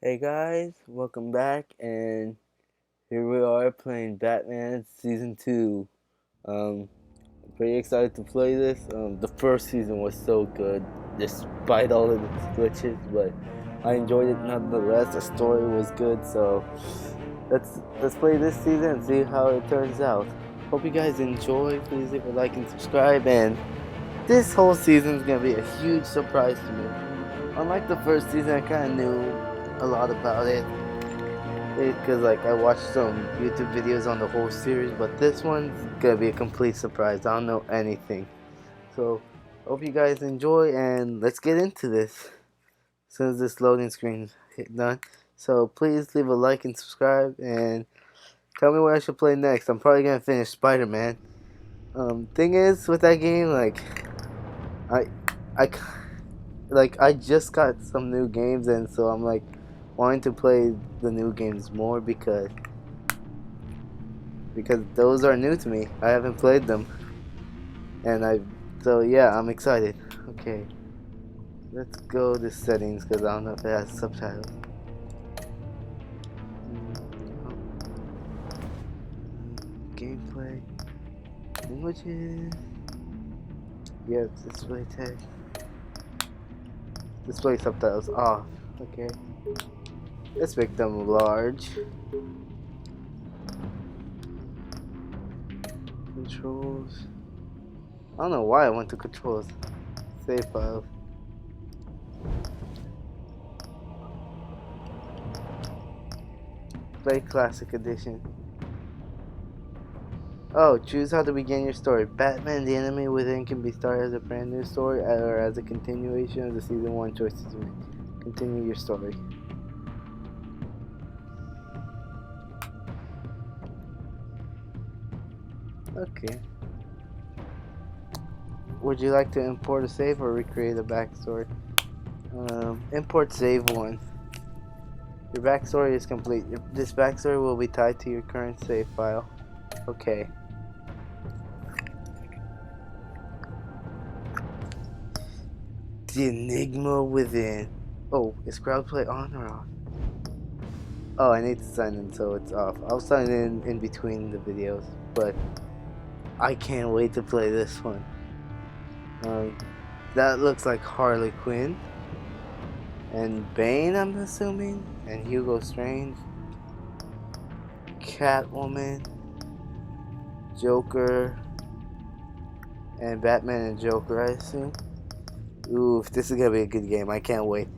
Hey guys, welcome back, and here we are playing Batman Season 2. Um, Pretty excited to play this. The first season was so good, despite all of its glitches, but I enjoyed it nonetheless. The story was good, so let's play this season and see how it turns out. Hope you guys enjoy. Please leave a like and subscribe, and this whole season is gonna be a huge surprise to me. Unlike the first season, I kind of knew a lot about it because I watched some YouTube videos on the whole series, but this one's gonna be a complete surprise. I don't know anything, so hope you guys enjoy, and let's get into this as soon as this loading screen hit done. So please leave a like and subscribe, and tell me what I should play next. I'm probably gonna finish Spider-Man. Thing is with that game, I I I just got some new games, and so I'm wanting to play the new games more because those are new to me. I haven't played them, and so yeah, I'm excited. Okay, let's go to settings because I don't know if it has subtitles. Gameplay, languages. Yes, display text. Display subtitles off. Okay, let's make them large. Controls. I don't know why I went to controls. Save files. Play Classic Edition. Oh, choose how to begin your story. Batman the Enemy Within can be started as a brand new story or as a continuation of the season 1 choices you make. Continue your story. Okay. Would you like to import a save or recreate a backstory? Import save 1. Your backstory is complete. This backstory will be tied to your current save file. Okay. The Enigma Within. Oh, is crowdplay on or off? Oh, I need to sign in, so it's off. I'll sign in between the videos, but I can't wait to play this one. That looks like Harley Quinn and Bane, I'm assuming, and Hugo Strange, Catwoman, Joker, and Batman and Joker, I assume. Oof, this is gonna be a good game. I can't wait.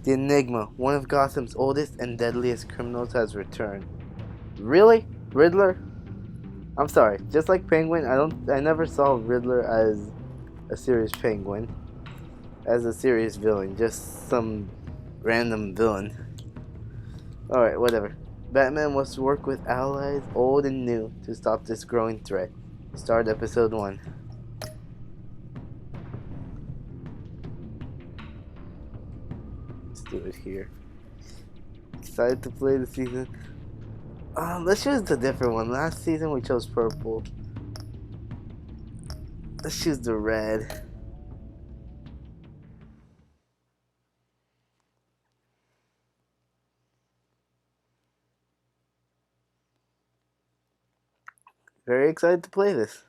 The Enigma, one of Gotham's oldest and deadliest criminals, has returned. Really? Riddler? I'm sorry. Just like Penguin, I never saw Riddler as a serious penguin, as a serious villain, just some random villain. Alright, whatever. Batman must work with allies, old and new, to stop this growing threat. Start episode 1. Let's do it here. Excited to play the season. Let's choose a different one. Last season we chose purple. Let's choose the red. Very excited to play this.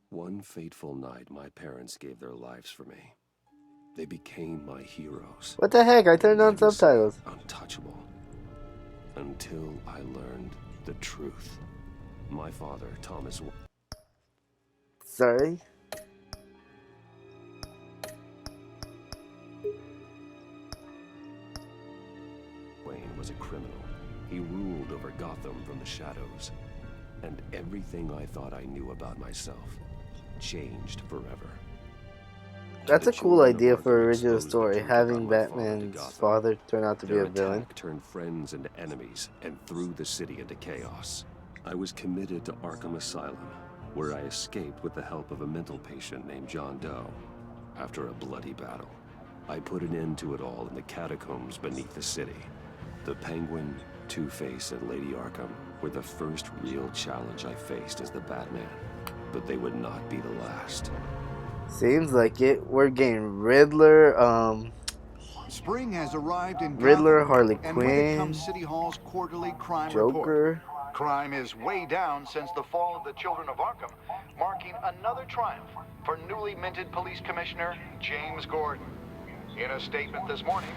One fateful night, my parents gave their lives for me. They became my heroes. What the heck? I turned on Legacy subtitles. untouchable. Until I learned the truth. My father, Thomas Sorry. Wayne, was a criminal. He ruled over Gotham from the shadows. And everything I thought I knew about myself changed forever. That's The a cool children of idea for Arkham an original exposed the story, truth having about my father to Batman's Gotham. father turn out to be Their a villain. attack turned friends into enemies and threw the city into chaos. I was committed to Arkham Asylum, where I escaped with the help of a mental patient named John Doe. After a bloody battle, I put an end to it all in the catacombs beneath the city. The Penguin, Two-Face, and Lady Arkham were the first real challenge I faced as the Batman, but they would not be the last. Seems like it. We're getting Riddler, Spring has arrived in Riddler, Gotham, Harley and with it Quinn, comes City Hall's quarterly crime Joker. report. Crime is way down since the fall of the Children of Arkham, marking another triumph for newly minted police commissioner James Gordon. In a statement this morning,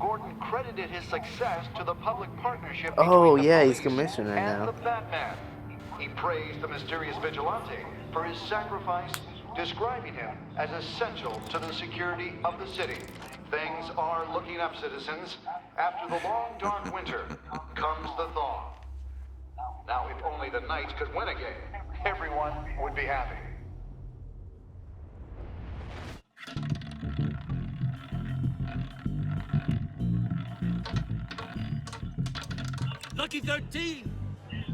Gordon credited his success to the public partnership between the He's police commissioner and now. the Batman. He praised the mysterious vigilante for his sacrifice, describing him as essential to the security of the city. Things are looking up, citizens. After the long, dark winter comes the thaw. Now, if only the Knights could win again, everyone would be happy. Lucky 13!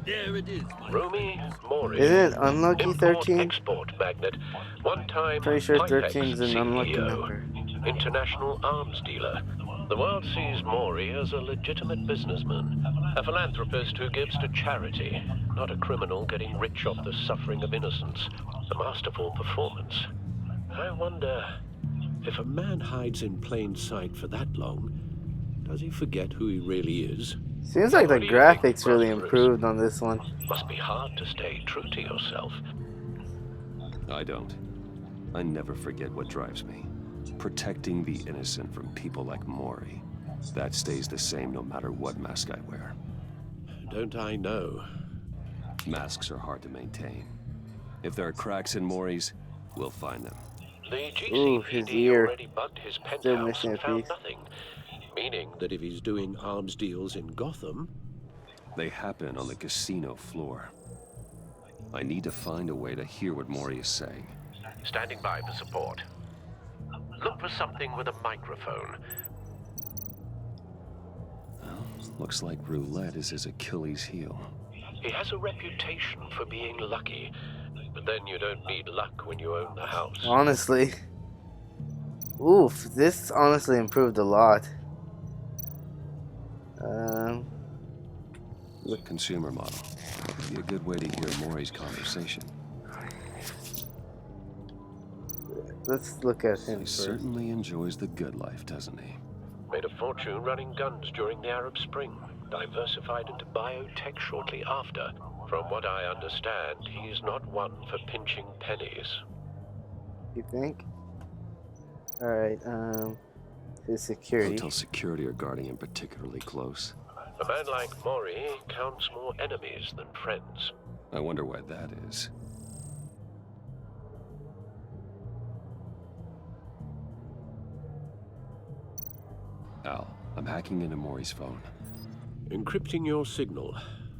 There it is, my Rumi Mori, Isn't it Unlucky 13? import-export magnate, one-time Pretty sure Pipex 13's an unlucky CEO, number. international arms dealer. The world sees Mori as a legitimate businessman, a philanthropist who gives to charity, not a criminal getting rich off the suffering of innocence. A masterful performance. I wonder, If a man hides in plain sight for that long, does he forget who he really is? Seems like the What do you think, graphics really Bruce? improved on this one. must be hard to stay true to yourself. I don't. I never forget what drives me. Protecting the innocent from people like Mori. That stays the same no matter what mask I wear. Don't I know? Masks are hard to maintain. If there are cracks in Mori's, we'll find them. The Ooh, his GCPD ear. already bugged his Still penthouse missing and a found piece. nothing, meaning That if he's doing arms deals in Gotham, they happen on the casino floor. I need to find a way to hear what Mori is saying. standing by for support. Look for something with a microphone. Well, looks like roulette is his Achilles heel. He has a reputation for being lucky, but then you don't need luck when you own the house. Honestly. Oof, this honestly improved a lot. The consumer model. Be a good way to hear Mori's conversation. Let's look at him He first. certainly enjoys the good life, doesn't he? Made a fortune running guns during the Arab Spring. Diversified into biotech shortly after. From what I understand, he's not one for pinching pennies. You think? Alright, his security. Hotel security are guarding him particularly close. A man like Mori counts more enemies than friends. I wonder why that is. Al, I'm hacking into Mori's phone. Encrypting your signal.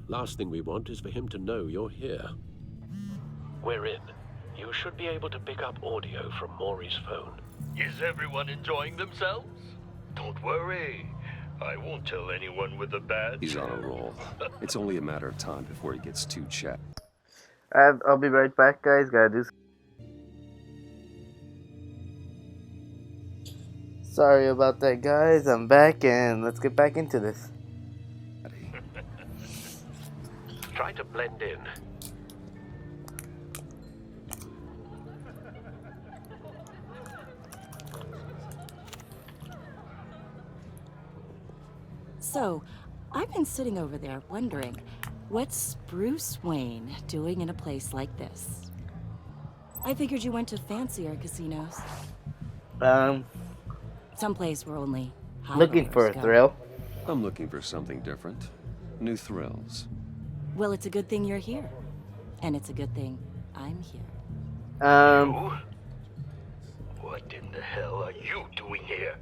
Last thing we want is for him to know you're here. We're in. You should be able to pick up audio from Mori's phone. Is everyone enjoying themselves? Don't worry. I won't tell anyone with a badge. He's on a roll. It's only a matter of time before he gets too chat. I'll be right back, guys. Gotta do. Sorry about that, guys. I'm back, and let's get back into this. Try to blend in. So, I've been sitting over there wondering, what's Bruce Wayne doing in a place like this? I figured you went to fancier casinos. Someplace where only high Looking for a rollers go. thrill. I'm looking for something different. New thrills. Well, it's a good thing you're here. And it's a good thing I'm here. What in the hell are you doing here?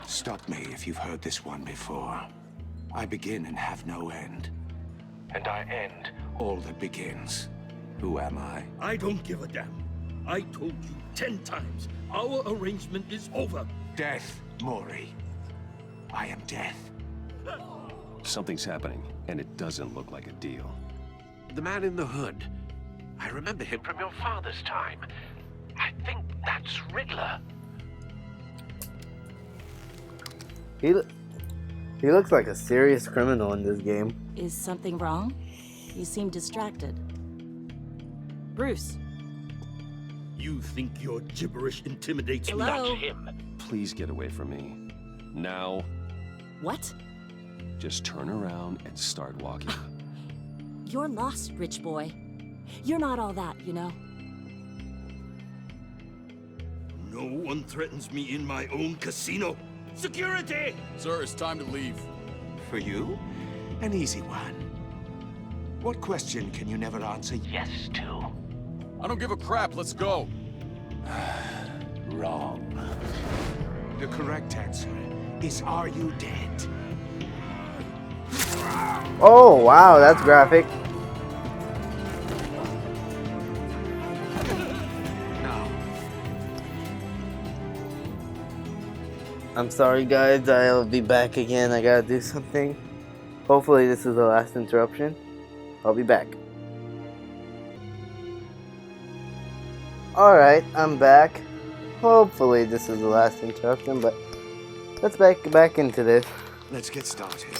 Stop me if you've heard this one before. I begin and have no end. And I end all that begins. Who am I? I don't give a damn. I told you 10 times. Our arrangement is over. Death, Mori. I am death. Something's happening, and it doesn't look like a deal. The man in the hood. I remember him from your father's time. I think that's Riddler. He looks like a serious criminal in this game. Is something wrong? You seem distracted. Bruce. You think your gibberish intimidates me? Hello? Not him. Please get away from me. Now, What? just turn around and start walking. You're lost, rich boy. You're not all that, you know? No one threatens me in my own casino. Security! Sir, it's time to leave. For you, an easy one. What question can you never answer Yes, to. I don't give a crap. Let's go. wrong? The correct answer is, are you dead? Oh, wow, that's graphic. No. I'm sorry, guys. I'll be back again. I gotta do something. Hopefully, this is the last interruption. I'll be back. Alright, I'm back. Hopefully, this is the last interruption, but let's back into this. Let's get started.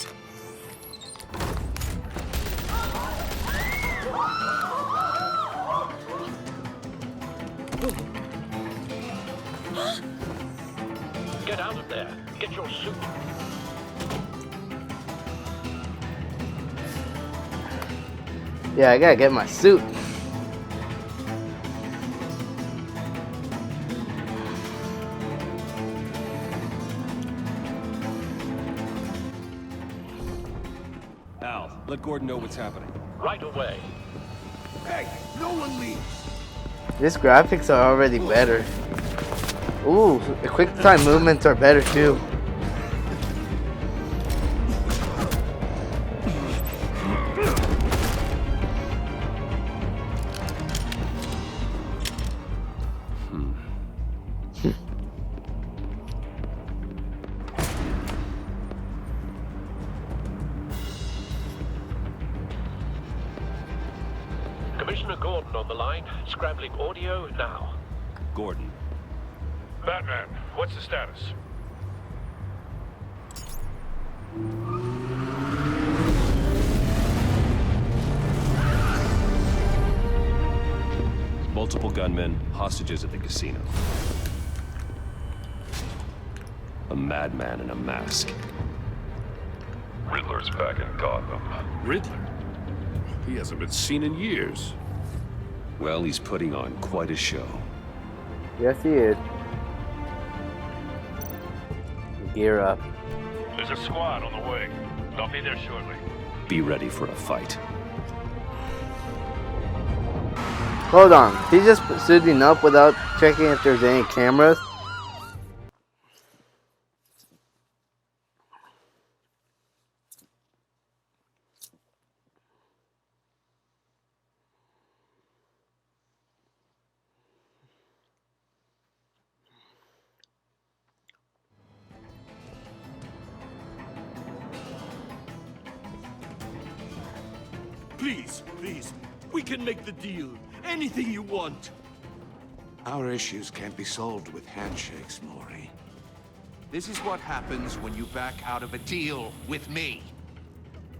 Get out of there. Get your suit. Yeah, I gotta get my suit. Al, let Gordon know what's happening. Right away. Hey, no one leaves. These graphics are already better. Ooh, the quick time movements are better too. Commissioner Gordon on the line. Scrambling audio now. Gordon. Batman, what's the status? Multiple gunmen, hostages at the casino. A madman in a mask. Riddler's back in Gotham. Riddler? He hasn't been seen in years. Well, he's putting on quite a show. Yes, he is. Gear up. There's a squad on the way. I'll be there shortly. Be ready for a fight. Hold on. He's just suiting up without checking if there's any cameras. Please, please. We can make the deal. Anything you want. Our issues can't be solved with handshakes, Maury. This is what happens when you back out of a deal with me.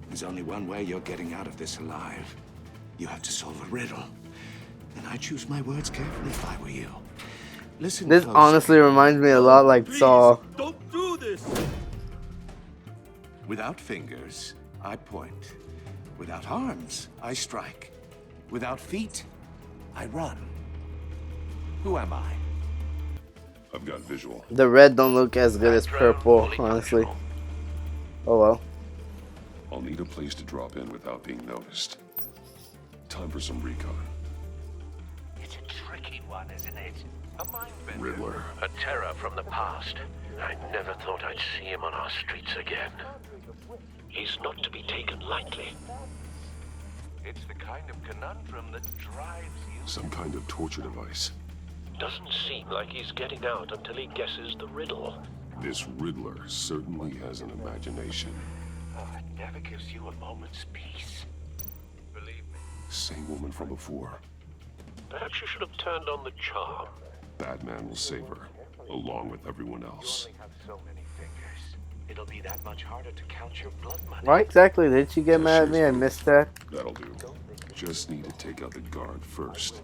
There's only one way you're getting out of this alive. You have to solve a riddle. And I choose my words carefully if I were you. Listen This close. honestly reminds me a lot like Please, Saw. don't do this. Without fingers, I point. Without arms, I strike. Without feet, I run. Who am I? I've got visual. The red don't look as good as purple, honestly. Oh well. I'll need a place to drop in without being noticed. Time for some recon. It's a tricky one, isn't it? A mind bender. Riddler. A terror from the past. I never thought I'd see him on our streets again. He's not to be taken lightly. It's the kind of conundrum that drives you. Some kind of torture device. Doesn't seem like he's getting out until he guesses the riddle. This Riddler certainly has an imagination. Oh, it never gives you a moment's peace. Believe me. Same woman from before. Perhaps you should have turned on the charm. Batman will save her, along with everyone else. Have so many fingers. It'll be that much harder to count your blood money. Why exactly did she get mad at me? I missed that. That'll do. Just need to take out the guard first.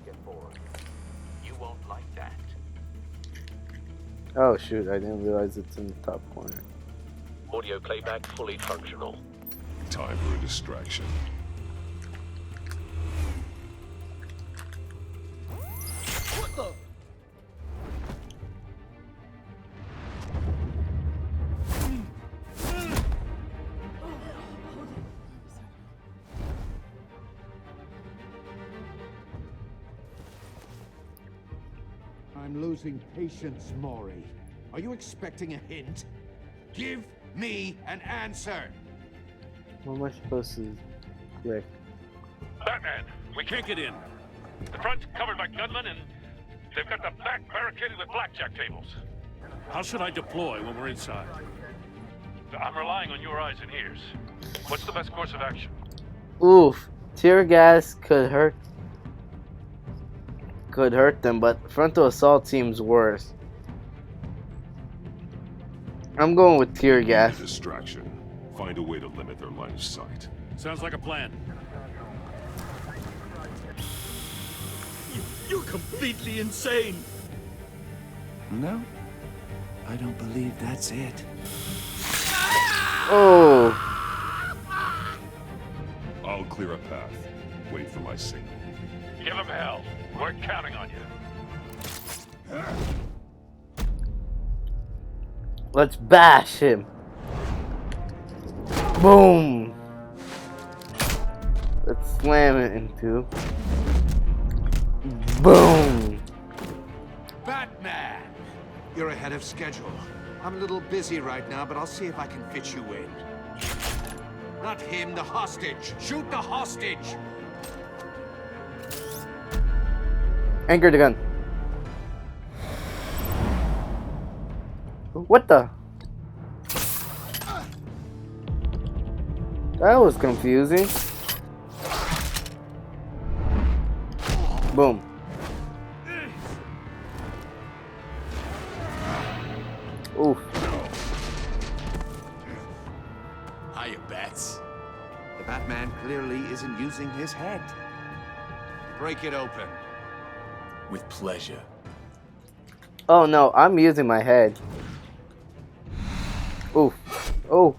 You won't like that. Oh shoot, I didn't realize it's in the top corner. Audio playback fully functional. Time for a distraction. What the? I'm losing patience, Maury. Are you expecting a hint? Give me an answer! What am I supposed to click? Batman, we can't get in. The front's covered by gunmen, and they've got the back barricaded with blackjack tables. How should I deploy when we're inside? I'm relying on your eyes and ears. What's the best course of action? Oof, tear gas could hurt them, but frontal assault seems worse. I'm going with tear gas. Distraction. Find a way to limit their line of sight. Sounds like a plan. You're completely insane! No, I don't believe that's it. Oh, I'll clear a path. Wait for my signal. Give him hell. We're counting on you. let's bash him. Boom. Let's slam it into. Boom. Batman! You're ahead of schedule. I'm a little busy right now, but I'll see if I can fit you in. Not him, the hostage! Shoot the hostage! Anchor the gun. What the? That was confusing. Boom. Oof. Hiya, Bats. The Batman clearly isn't using his head. Break it open. With pleasure. Oh no, I'm using my head. Oof. Oh.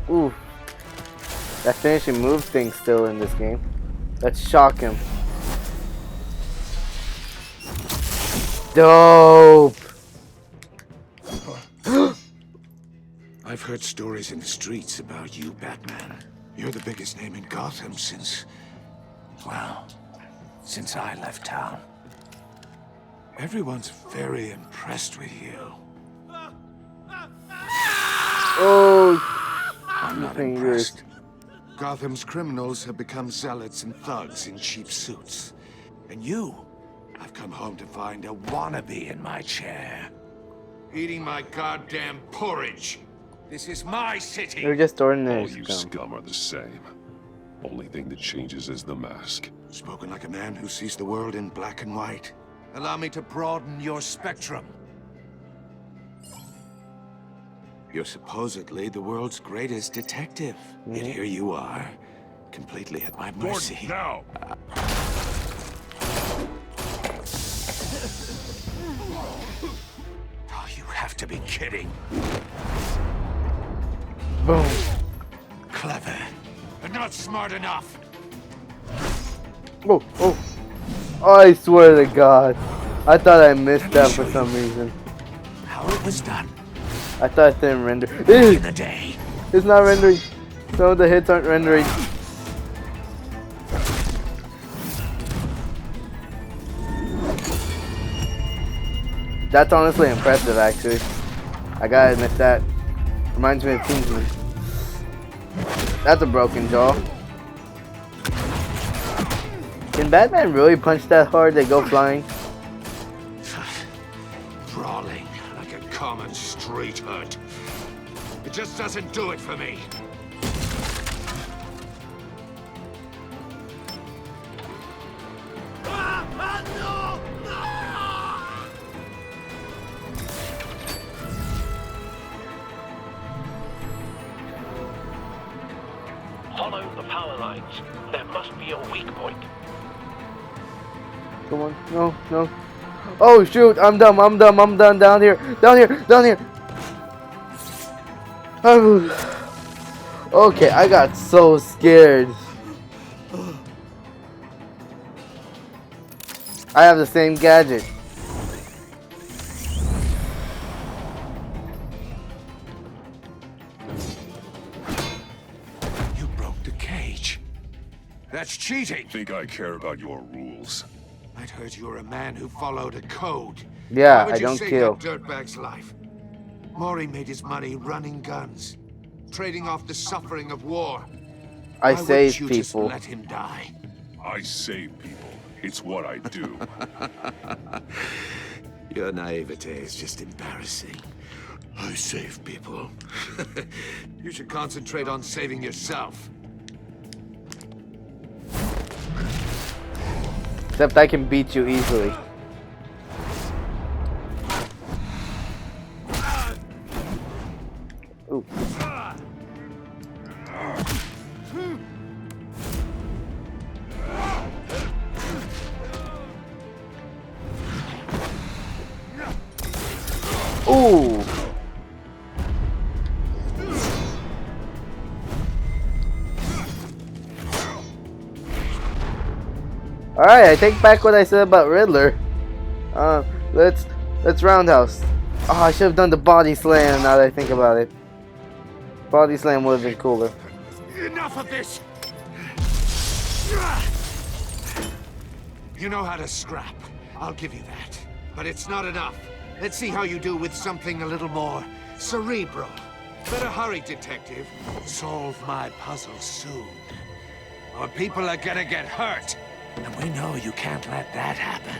Ooh. That finishing move thing's still in this game. Let's shock him. Dope! I've heard stories in the streets about you, Batman. You're the biggest name in Gotham since... well, since I left town. Everyone's very impressed with you. Oh! I'm not impressed. Gotham's criminals have become zealots and thugs in cheap suits. And you, I've come home to find a wannabe in my chair. Eating my goddamn porridge. This is my city. They're just ordinary All you scum are the same. Only thing that changes is the mask. Spoken like a man who sees the world in black and white. Allow me to broaden your spectrum. You're supposedly the world's greatest detective. Yet here you are, completely at my mercy. Now! Oh, you have to be kidding. Boom. Clever, but not smart enough. Oh, oh. I swear to God. I thought I missed that for some reason. How it was done. I thought it didn't render. Back in the day. It's not rendering. Some of the hits aren't rendering. That's honestly impressive, actually. I gotta admit that. Reminds me of Kingsley. That's a broken jaw. Can Batman really punch that hard they go flying? brawling like a common street hood. It just doesn't do it for me. Follow the power lines. There must be a weak point. Come on. No, no. Oh, shoot. I'm dumb. I'm done. Down here. Okay, I got so scared. I have the same gadget. You broke the cage. That's cheating. Think I care about your rules? I'd heard you were a man who followed a code. Yeah, Why would I you don't save kill. that dirtbag's life? Mori made his money running guns, trading off the suffering of war. I Why save wouldn't you just people. let him die? I save people. It's what I do. Your naivete is just embarrassing. I save people. You should concentrate on saving yourself. Except I can beat you easily. Ooh. Ooh. Alright, I take back what I said about Riddler. Let's roundhouse. Oh, I should have done the body slam now that I think about it. Body slam would have been cooler. Enough of this! You know how to scrap. I'll give you that. But it's not enough. Let's see how you do with something a little more cerebral. Better hurry, detective. Solve my puzzle soon. Or people are gonna get hurt. And we know you can't let that happen.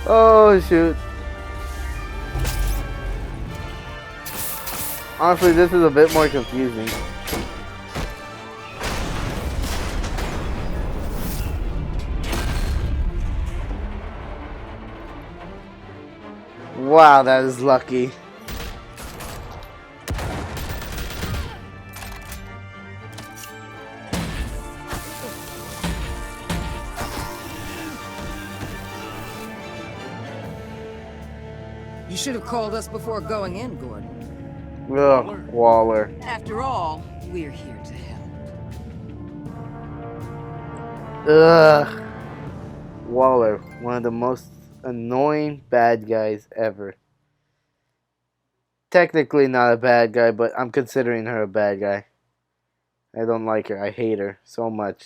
Oh shoot. Honestly, this is a bit more confusing. Wow, that is lucky. You should have called us before going in, Gordon. Ugh, Waller. After all, we're here to help. Ugh. Waller, one of the most annoying bad guys ever. Technically not a bad guy, but I'm considering her a bad guy. I don't like her. I hate her so much.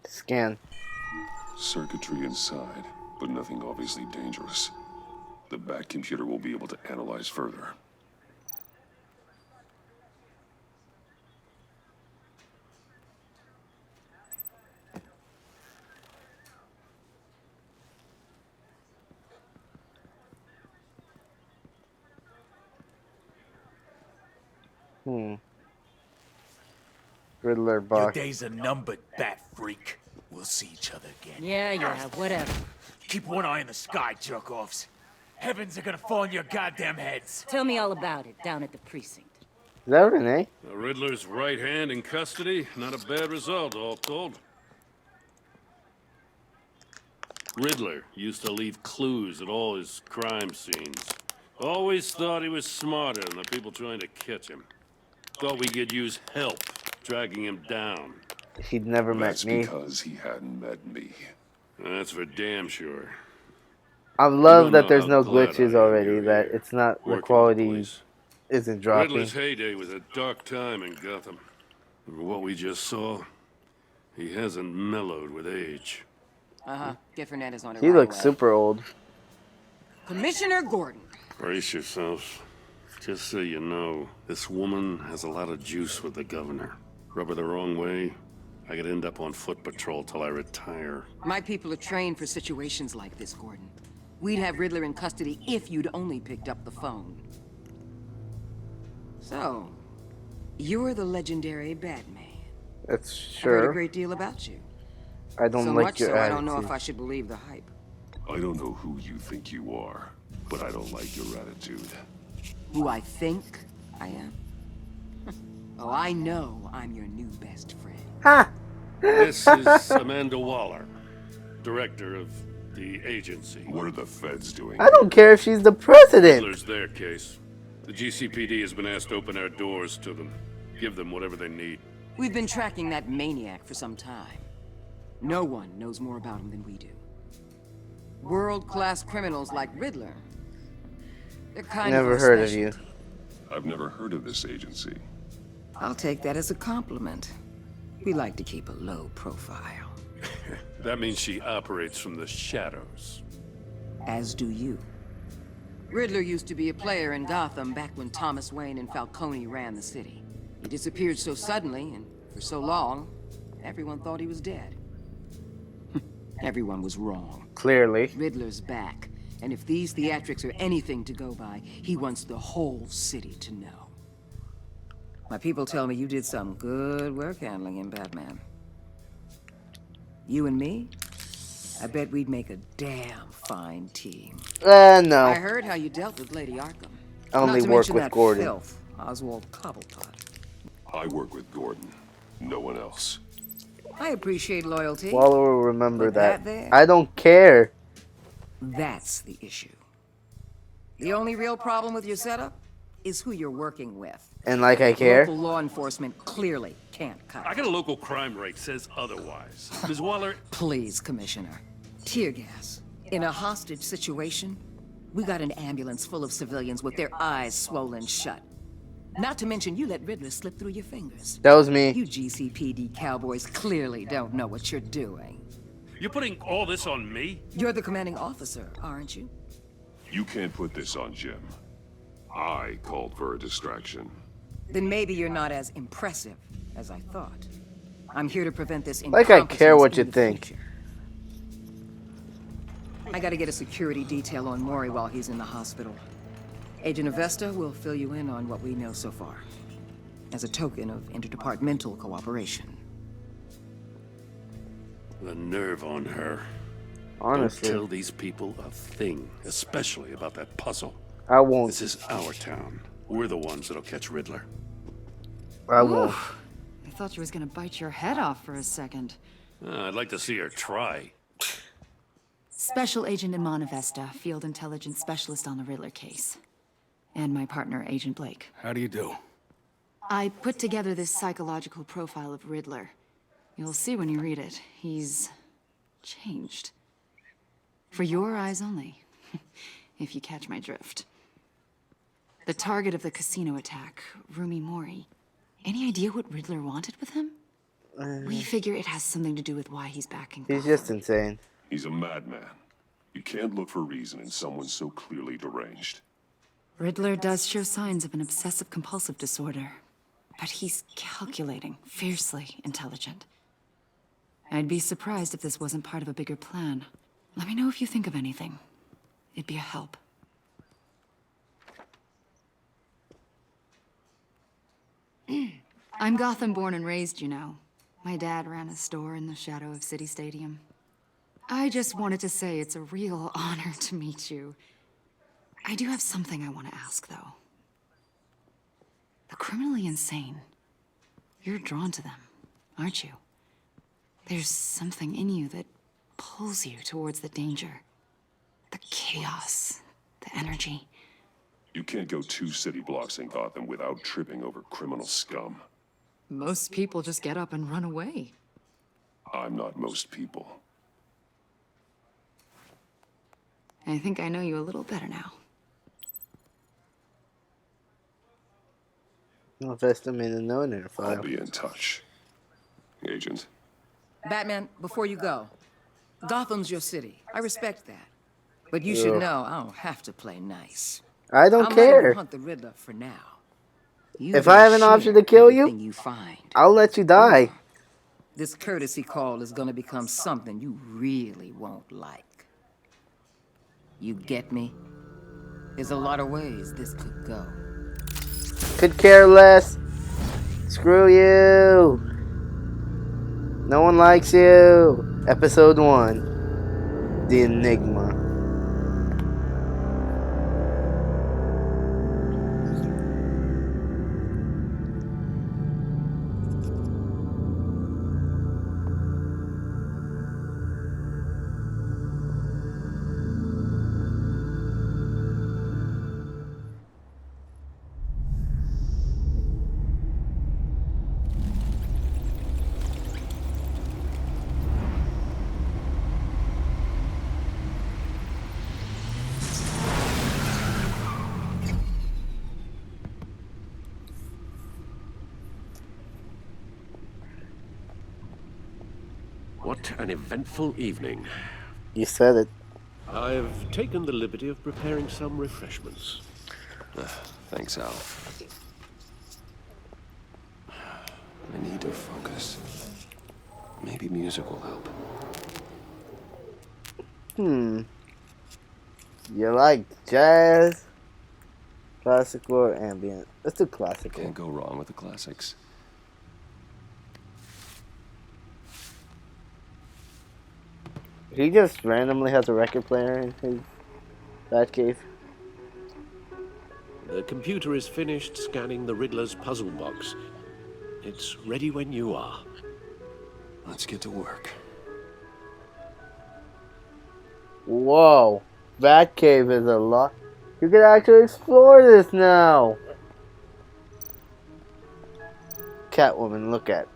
Scan. Circuitry inside, but nothing obviously dangerous. The back computer will be able to analyze further. Riddler Your box. days are numbered, bat freak. We'll see each other again. Yeah, whatever. Keep one eye in the sky, jerk-offs. Heavens are gonna fall on your goddamn heads. Tell me all about it down at the precinct. Is that Renee? The Riddler's right hand in custody. Not a bad result, all told. Riddler used to leave clues at all his crime scenes. Always thought he was smarter than the people trying to catch him. Thought we could use help dragging him down. He'd never met That's me. because he hadn't met me. That's for damn sure. I You love don't that know there's how no glad I glitches am already, you're that here, it's not, the working with the quality police. isn't dropping. Riddler's heyday was a dark time in Gotham. For what we just saw, he hasn't mellowed with age. Uh-huh. Get Fernandez on it He right looks away. super old. Commissioner Gordon. Brace yourselves. Just so you know, this woman has a lot of juice with the governor. Rub her the wrong way, I could end up on foot patrol till I retire. My people are trained for situations like this, Gordon. We'd have Riddler in custody if you'd only picked up the phone. So, you're the legendary Batman. That's I've heard a sure. great deal about you. I don't So like much your so, I attitude. don't know if I should believe the hype. I don't know who you think you are, but I don't like your attitude. Who I think I am? Oh, I know I'm your new best friend. Ha! This is Amanda Waller, director of the agency. What are the feds doing? I don't care if she's the president. Riddler's their case. The GCPD has been asked to open our doors to them. Give them whatever they need. We've been tracking that maniac for some time. No one knows more about him than we do. World-class criminals like Riddler. They're kind Never of heard of you. I've never heard of this agency. I'll take that as a compliment. We like to keep a low profile. That means she operates from the shadows. As do you. Riddler used to be a player in Gotham back when Thomas Wayne and Falcone ran the city. He disappeared so suddenly and for so long, everyone thought he was dead. Everyone was wrong. Clearly. Riddler's back, and if these theatrics are anything to go by, he wants the whole city to know. My people tell me you did some good work handling him, Batman. You and me? I bet we'd make a damn fine team. No. I heard how you dealt with Lady Arkham. I only Not to work mention with that Gordon. filth, Oswald Cobblepot. I work with Gordon. No one else. I appreciate loyalty. Waller will remember But that. there, I don't care. that's the issue. The only real problem with your setup is who you're working with. And like I care. Local law enforcement clearly can't cut I it. got a local crime rate says otherwise. Ms. Waller, Please, Commissioner. Tear gas. In a hostage situation, we got an ambulance full of civilians with their eyes swollen shut. Not to mention you let Riddler slip through your fingers. That was me. You GCPD cowboys clearly don't know what you're doing. you're putting all this on me? You're the commanding officer, aren't you? You can't put this on Jim. I called for a distraction. Then maybe you're not as impressive as I thought. I'm here to prevent this Like I care what incompetence you in the think. future. I gotta get a security detail on Maury while he's in the hospital. Agent Avesta will fill you in on what we know so far, as a token of interdepartmental cooperation. The nerve on her. Honestly. Don't tell these people a thing, especially about that puzzle. I won't. This is our town. We're the ones that'll catch Riddler. I won't. I thought you was gonna bite your head off for a second. I'd like to see her try. Special Agent Iman Avesta, Field Intelligence Specialist on the Riddler case. And my partner, Agent Blake. How do you do? I put together this psychological profile of Riddler. You'll see when you read it. He's changed. For your eyes only, if you catch my drift. The target of the casino attack, Rumi Mori. Any idea what Riddler wanted with him? We figure it has something to do with why he's back in He's just insane. He's a madman. You can't look for reason in someone so clearly deranged. Riddler does show signs of an obsessive-compulsive disorder, but he's calculating, fiercely intelligent. I'd be surprised if this wasn't part of a bigger plan. Let me know if you think of anything. It'd be a help. I'm Gotham born and raised, you know. My dad ran a store in the shadow of City Stadium. I just wanted to say it's a real honor to meet you. I do have something I want to ask, though. The criminally insane. You're drawn to them, aren't you? There's something in you that pulls you towards the danger. The chaos, the energy. You can't go 2 city blocks in Gotham without tripping over criminal scum. Most people just get up and run away. I'm not most people. I think I know you a little better now. I'll invest them in a no-name I'll file. be in touch. Agent. Batman, before you go, Gotham's your city. I respect that. But you should Ugh. know I don't have to play nice. I don't I'll let you care. hunt the Riddler for now. You If I have an gotta option to share kill everything you, you find. I'll let you die. This courtesy call is gonna become something you really won't like. You get me? There's a lot of ways this could go. Could care less. Screw you. No one likes you. Episode 1. The Enigma. What an eventful evening. You said it. I've taken the liberty of preparing some refreshments. Thanks, Al. I need to focus. Maybe music will help. You like jazz, classical, or ambient? Let's do classical. Can't go wrong with the classics. He just randomly has a record player in his Batcave. The computer is finished scanning the Riddler's puzzle box. It's ready when you are. Let's get to work. Whoa, Batcave is a lot. You can actually explore this now. Catwoman, look at.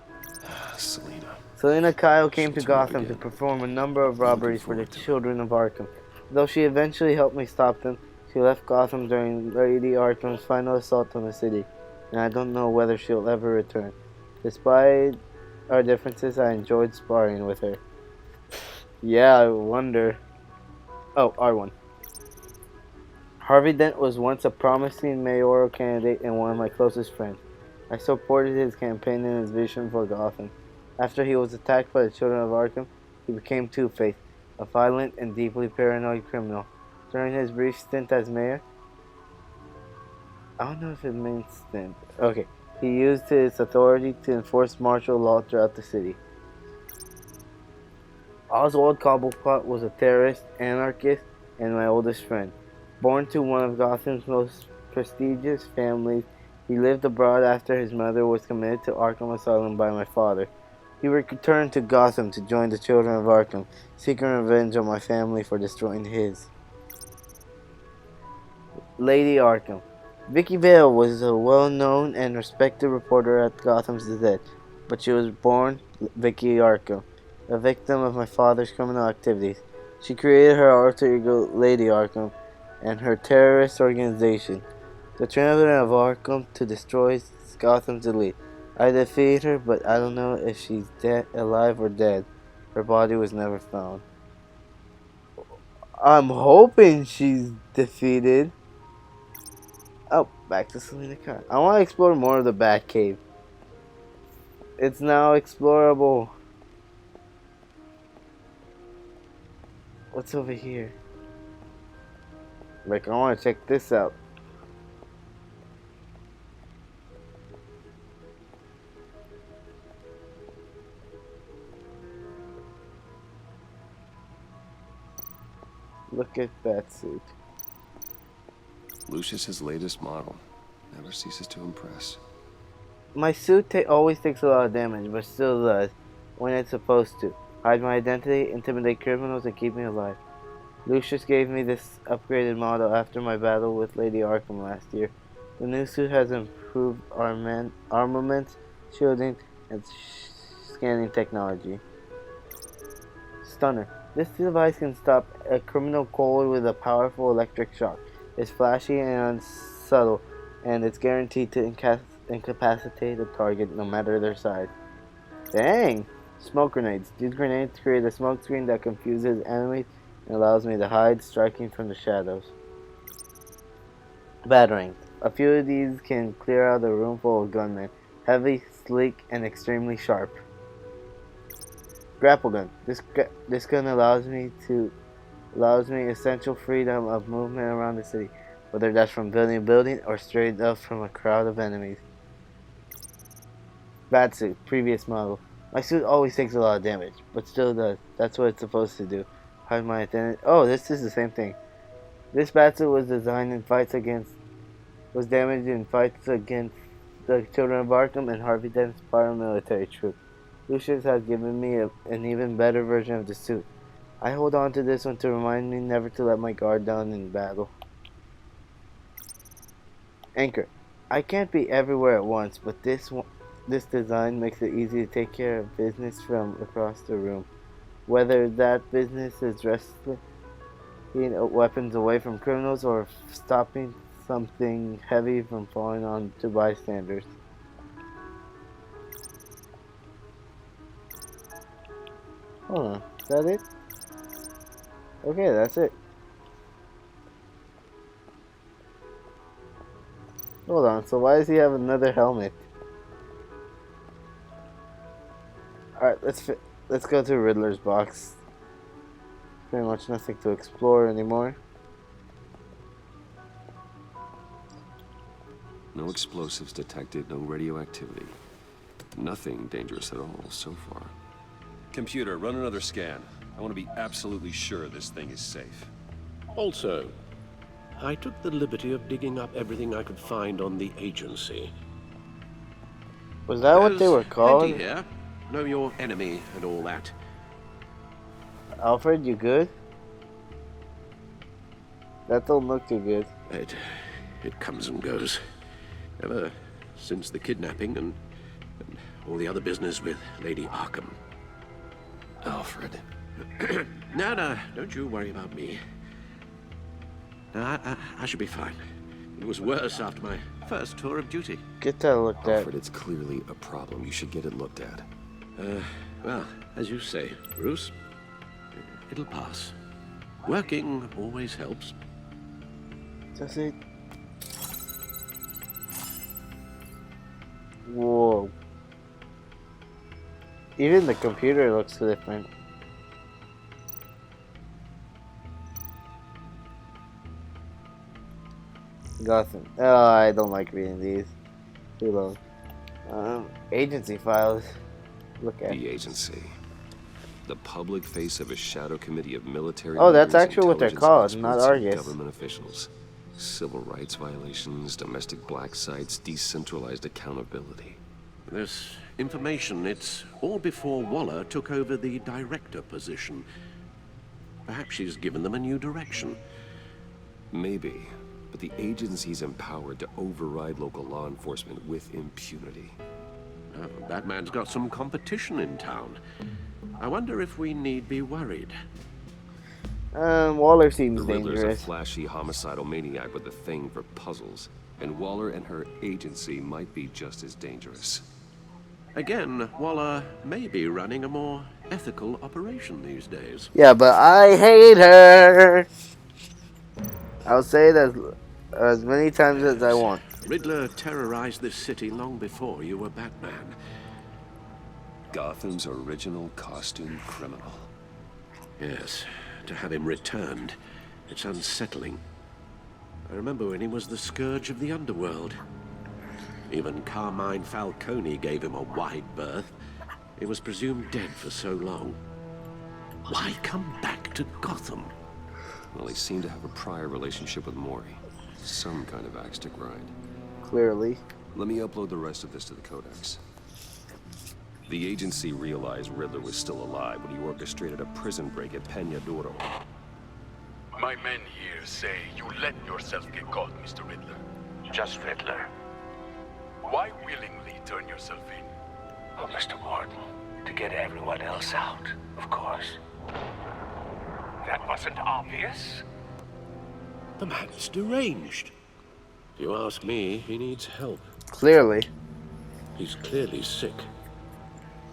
Selina. Selina Kyle came to Gotham to perform a number of robberies for the children of Arkham. Though she eventually helped me stop them, she left Gotham during Lady Arkham's final assault on the city, and I don't know whether she'll ever return. Despite our differences, I enjoyed sparring with her. Yeah, I wonder. Oh, R1. Harvey Dent was once a promising mayoral candidate and one of my closest friends. I supported his campaign and his vision for Gotham. After he was attacked by the children of Arkham, he became Two-Face, a violent and deeply paranoid criminal. During his brief stint as mayor, I don't know if it means stint. Okay, he used his authority to enforce martial law throughout the city. Oswald Cobblepot was a terrorist, anarchist, and my oldest friend. Born to one of Gotham's most prestigious families, he lived abroad after his mother was committed to Arkham Asylum by my father. He returned to Gotham to join the children of Arkham, seeking revenge on my family for destroying his. Lady Arkham. Vicky Vale was a well-known and respected reporter at Gotham's Gazette, but she was born Vicky Arkham, a victim of my father's criminal activities. She created her alter ego Lady Arkham and her terrorist organization, the Children of Arkham, to destroy Gotham's elite. I defeated her, but I don't know if she's alive or dead. Her body was never found. I'm hoping she's defeated. Oh, back to Selina Kyle. I want to explore more of the Batcave. It's now explorable. What's over here? Like, I want to check this out. Look at that suit. Lucius's latest model. Never ceases to impress. My suit always takes a lot of damage, but still does when it's supposed to. Hide my identity, intimidate criminals, and keep me alive. Lucius gave me this upgraded model after my battle with Lady Arkham last year. The new suit has improved armament, shielding, and scanning technology. Stunner. This device can stop a criminal cold with a powerful electric shock. It's flashy and subtle, and it's guaranteed to incapacitate a target no matter their size. Dang! Smoke grenades. These grenades create a smoke screen that confuses enemies and allows me to hide, striking from the shadows. Batarang. A few of these can clear out a room full of gunmen. Heavy, sleek, and extremely sharp. Grapple gun. This gun allows me essential freedom of movement around the city, whether that's from building to building or straight up from a crowd of enemies. Batsuit, previous model. My suit always takes a lot of damage, but still does. That's what it's supposed to do. Hide my identity. Oh, this is the same thing. This batsuit was designed was damaged in fights against the Children of Arkham and Harvey Dent's paramilitary troop. Lucius has given me an even better version of the suit. I hold on to this one to remind me never to let my guard down in battle. Anchor. I can't be everywhere at once, but this design makes it easy to take care of business from across the room. Whether that business is wrestling weapons away from criminals or stopping something heavy from falling on to bystanders. Hold on, is that it? Okay, that's it. Hold on, so why does he have another helmet? Alright, let's go to Riddler's box. Pretty much nothing to explore anymore. No explosives detected, no radioactivity. Nothing dangerous at all so far. Computer, run another scan. I want to be absolutely sure this thing is safe. Also, I took the liberty of digging up everything I could find on the agency. Was that what they were called? Plenty here. Know your enemy and all that. Alfred, you good? That don't look too good. It comes and goes. Ever since the kidnapping and all the other business with Lady Arkham. Alfred. No, don't you worry about me. No, I should be fine. It was worse after my first tour of duty. Get that looked at. Alfred, it's clearly a problem. You should get it looked at. Well, as you say, Bruce, it'll pass. Working always helps. Does it? Whoa. Even the computer looks different. Gotham. Oh, I don't like reading these. Too long. Agency files. Look at the agency. The public face of a shadow committee of military. Oh, that's actually what they're called, not Argus. Government officials. Civil rights violations, domestic black sites, decentralized accountability. This information, it's all before Waller took over the director position. Perhaps she's given them a new direction. Maybe, but the agency's empowered to override local law enforcement with impunity. Oh, Batman's got some competition in town. I wonder if we need be worried. Waller seems the Riddler's dangerous. A flashy homicidal maniac with a thing for puzzles, and Waller and her agency might be just as dangerous. Again, Waller may be running a more ethical operation these days. Yeah, but I hate her. I'll say it as many times as I want. Riddler terrorized this city long before you were Batman. Gotham's original costume criminal. Yes, to have him returned, it's unsettling. I remember when he was the scourge of the underworld. Even Carmine Falcone gave him a wide berth. He was presumed dead for so long. Why come back to Gotham? Well, he seemed to have a prior relationship with Mori. Some kind of axe to grind. Clearly. Let me upload the rest of this to the Codex. The agency realized Riddler was still alive when he orchestrated a prison break at Peña Duro. My men here say you let yourself get caught, Mr. Riddler. Just Riddler. Why willingly turn yourself in? Oh, Mr. Warden, to get everyone else out, of course. That wasn't obvious. The man's deranged. If you ask me, he needs help. Clearly. He's clearly sick.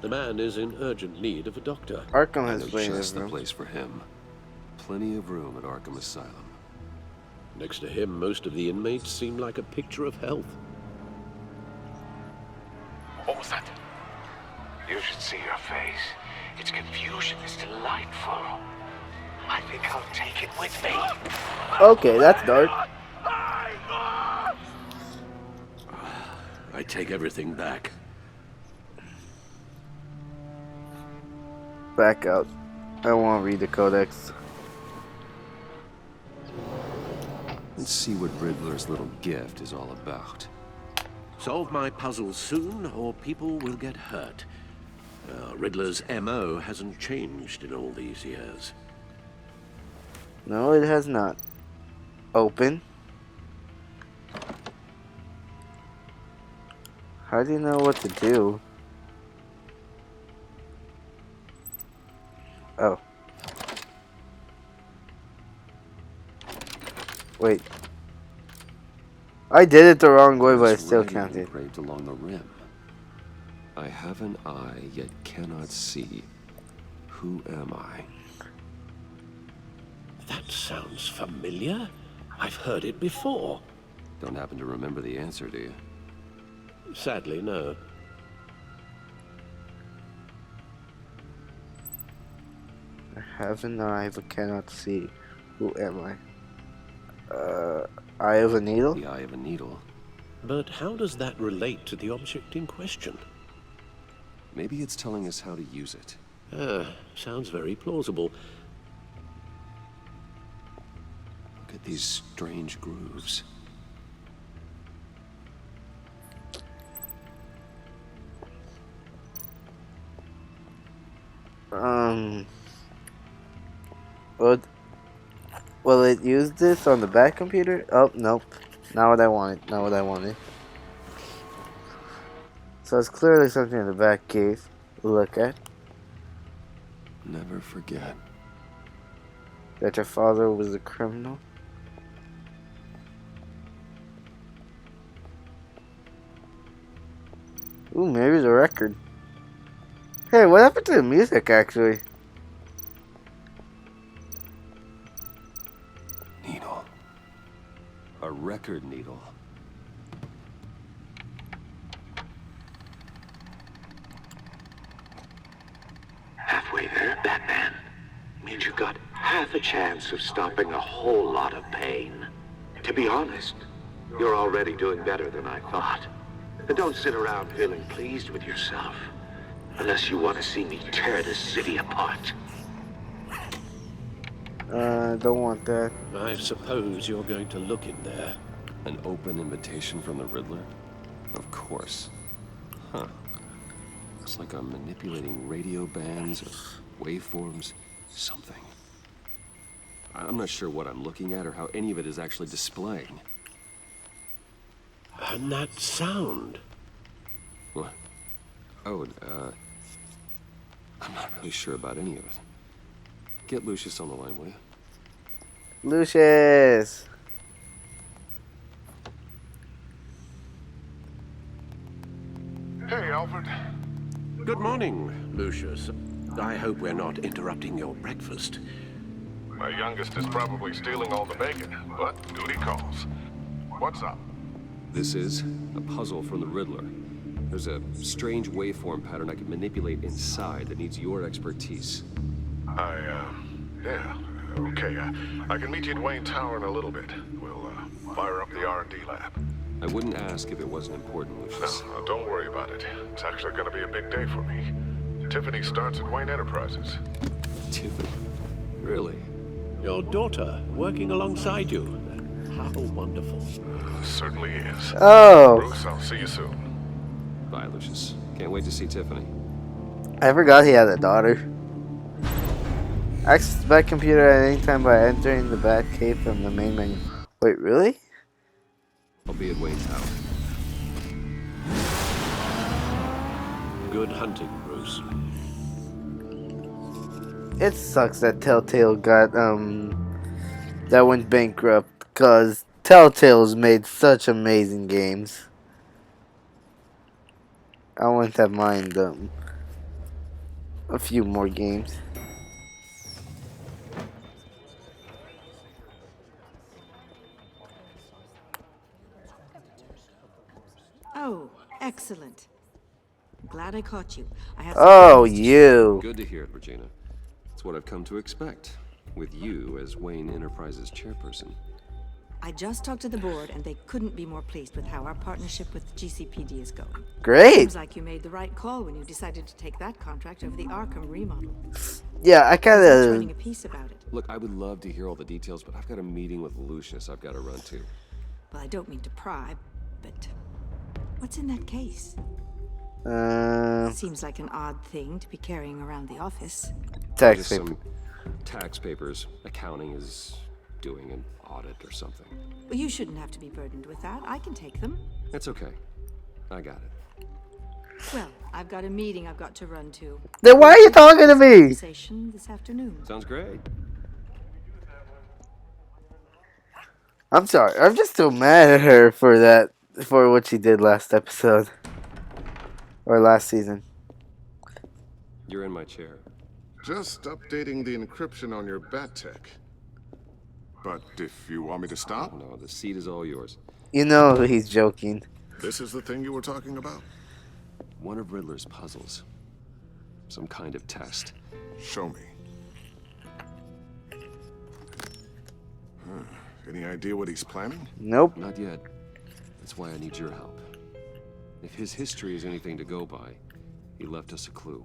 The man is in urgent need of a doctor. Arkham I has know plenty just of the room. place for him. Plenty of room at Arkham Asylum. Next to him, most of the inmates seem like a picture of health. What was that? You should see your face. Its confusion is delightful. I think I'll take it with me. Okay, that's dark. I take everything back. Back out. I want to read the codex. Let's see what Riddler's little gift is all about. Solve my puzzles soon, or people will get hurt. Riddler's MO hasn't changed in all these years. No, it has not. Open. How do you know what to do? Oh. Wait. I did it the wrong way, but I There's still writing counted. engraved along the rim. I have an eye, yet cannot see. Who am I? That sounds familiar. I've heard it before. Don't happen to remember the answer, do you? Sadly, no. I have an eye, but cannot see. Who am I? Eye of a needle? The eye of a needle. But how does that relate to the object in question? Maybe it's telling us how to use it. Sounds very plausible. Look at these strange grooves. Will it use this on the back computer? Oh, nope. Not what I wanted. Not what I wanted. So it's clearly something in the back case. Look at. Never forget. That your father was a criminal? Ooh, maybe the record. Hey, what happened to the music, actually? Needle. A record needle. Halfway there, Batman. Means you got half a chance of stopping a whole lot of pain. To be honest, you're already doing better than I thought. And don't sit around feeling pleased with yourself. Unless you want to see me tear this city apart. Don't want that. I suppose you're going to look in there. An open invitation from the Riddler? Of course. Huh. Looks like I'm manipulating radio bands or waveforms. Something. I'm not sure what I'm looking at or how any of it is actually displaying. And that sound. What? Oh, I'm not really sure about any of it. Get Lucius on the line, will you? Lucius! Hey, Alfred. Good morning, Lucius. I hope we're not interrupting your breakfast. My youngest is probably stealing all the bacon, but duty calls. What's up? This is a puzzle from the Riddler. There's a strange waveform pattern I can manipulate inside that needs your expertise. Yeah, okay. I can meet you at Wayne Tower in a little bit. We'll, fire up the R&D lab. I wouldn't ask if it wasn't important, Lucius. No, don't worry about it. It's actually gonna be a big day for me. Tiffany starts at Wayne Enterprises. Tiffany? Really? Your daughter working alongside you. How wonderful. Certainly is. Oh! Bruce, I'll see you soon. Bye, Lucius. Can't wait to see Tiffany. I forgot he had a daughter. Access the Bat computer at any time by entering the Bat cave from the main menu. Wait, really? I'll be at Wayne's house. Good hunting, Bruce. It sucks that Telltale got, that went bankrupt, because Telltale's made such amazing games. I wouldn't have mind, a few more games. Oh, excellent. Glad I caught you. I have Oh, you. Good to hear it, Regina. It's what I've come to expect, with you as Wayne Enterprises chairperson. I just talked to the board, and they couldn't be more pleased with how our partnership with GCPD is going. Great. Seems like you made the right call when you decided to take that contract over the Arkham remodel. Yeah, I kind Running a of... piece about it. Look, I would love to hear all the details, but I've got a meeting with Lucius I've got to run to. Well, I don't mean to pry, but what's in that case? Seems like an odd thing to be carrying around the office. Tax Just paper. some tax papers. Accounting is doing an audit or something. Well, you shouldn't have to be burdened with that. I can take them. It's okay. I got it. Well, I've got a meeting I've got to run to. Then why are you talking to me? Conversation this afternoon. Sounds great. I'm sorry. I'm just so mad at her for that, for what she did last episode. Or last season. You're in my chair. Just updating the encryption on your bat tech. But if you want me to stop? No, the seat is all yours. You know he's joking. This is the thing you were talking about? One of Riddler's puzzles. Some kind of test. Show me. Any idea what he's planning? Nope. Not yet. That's why I need your help. If his history is anything to go by, he left us a clue.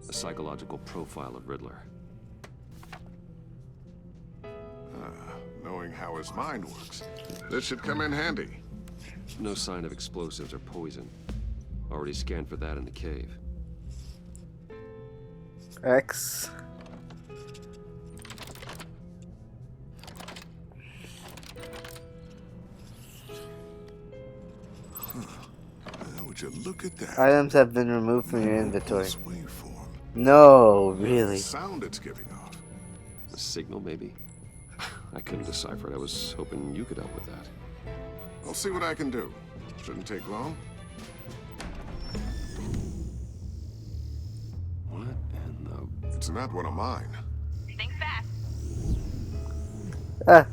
A psychological profile of Riddler. Knowing how his mind works, this should come in handy. No sign of explosives or poison. Already scanned for that in the cave. X. Would you look at that? Items have been removed from your inventory. No, really. The sound it's giving off. A signal, maybe? I couldn't decipher it. I was hoping you could help with that. I'll see what I can do. Shouldn't take long. What in the... It's not one of mine. Think fast. Ah.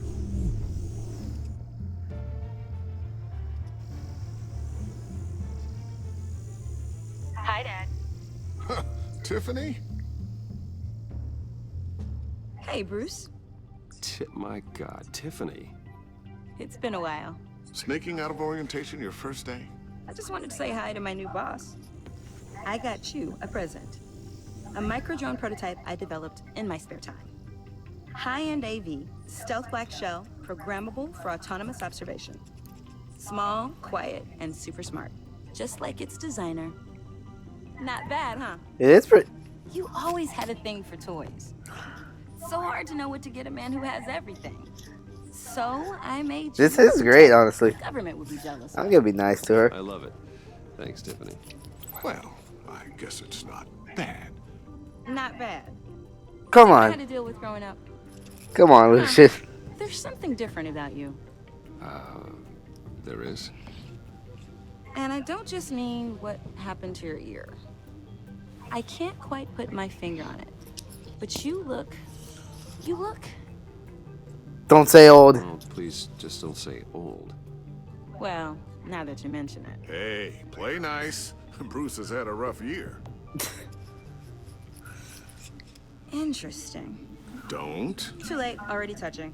Hi, Dad. Tiffany? Hey, Bruce. My God, Tiffany. It's been a while. Sneaking out of orientation your first day? I just wanted to say hi to my new boss. I got you a present. A micro-drone prototype I developed in my spare time. High-end AV, stealth black shell, programmable for autonomous observation. Small, quiet, and super smart. Just like its designer. Not bad, huh? It is pretty... You always had a thing for toys. So hard to know what to get a man who has everything. So I made This is great, honestly. The government would be jealous. I'm gonna be nice to her. I love it. Thanks, Tiffany. Well, I guess it's not bad. Not bad. Come I had on. to deal with growing up. Come on, Lucius. There's something different about you. There is? And I don't just mean what happened to your ear. I can't quite put my finger on it. But you look... Don't say old. Oh, please, just don't say old. Well, now that you mention it. Hey, play nice. Bruce has had a rough year. Interesting. Don't. Too late, already touching.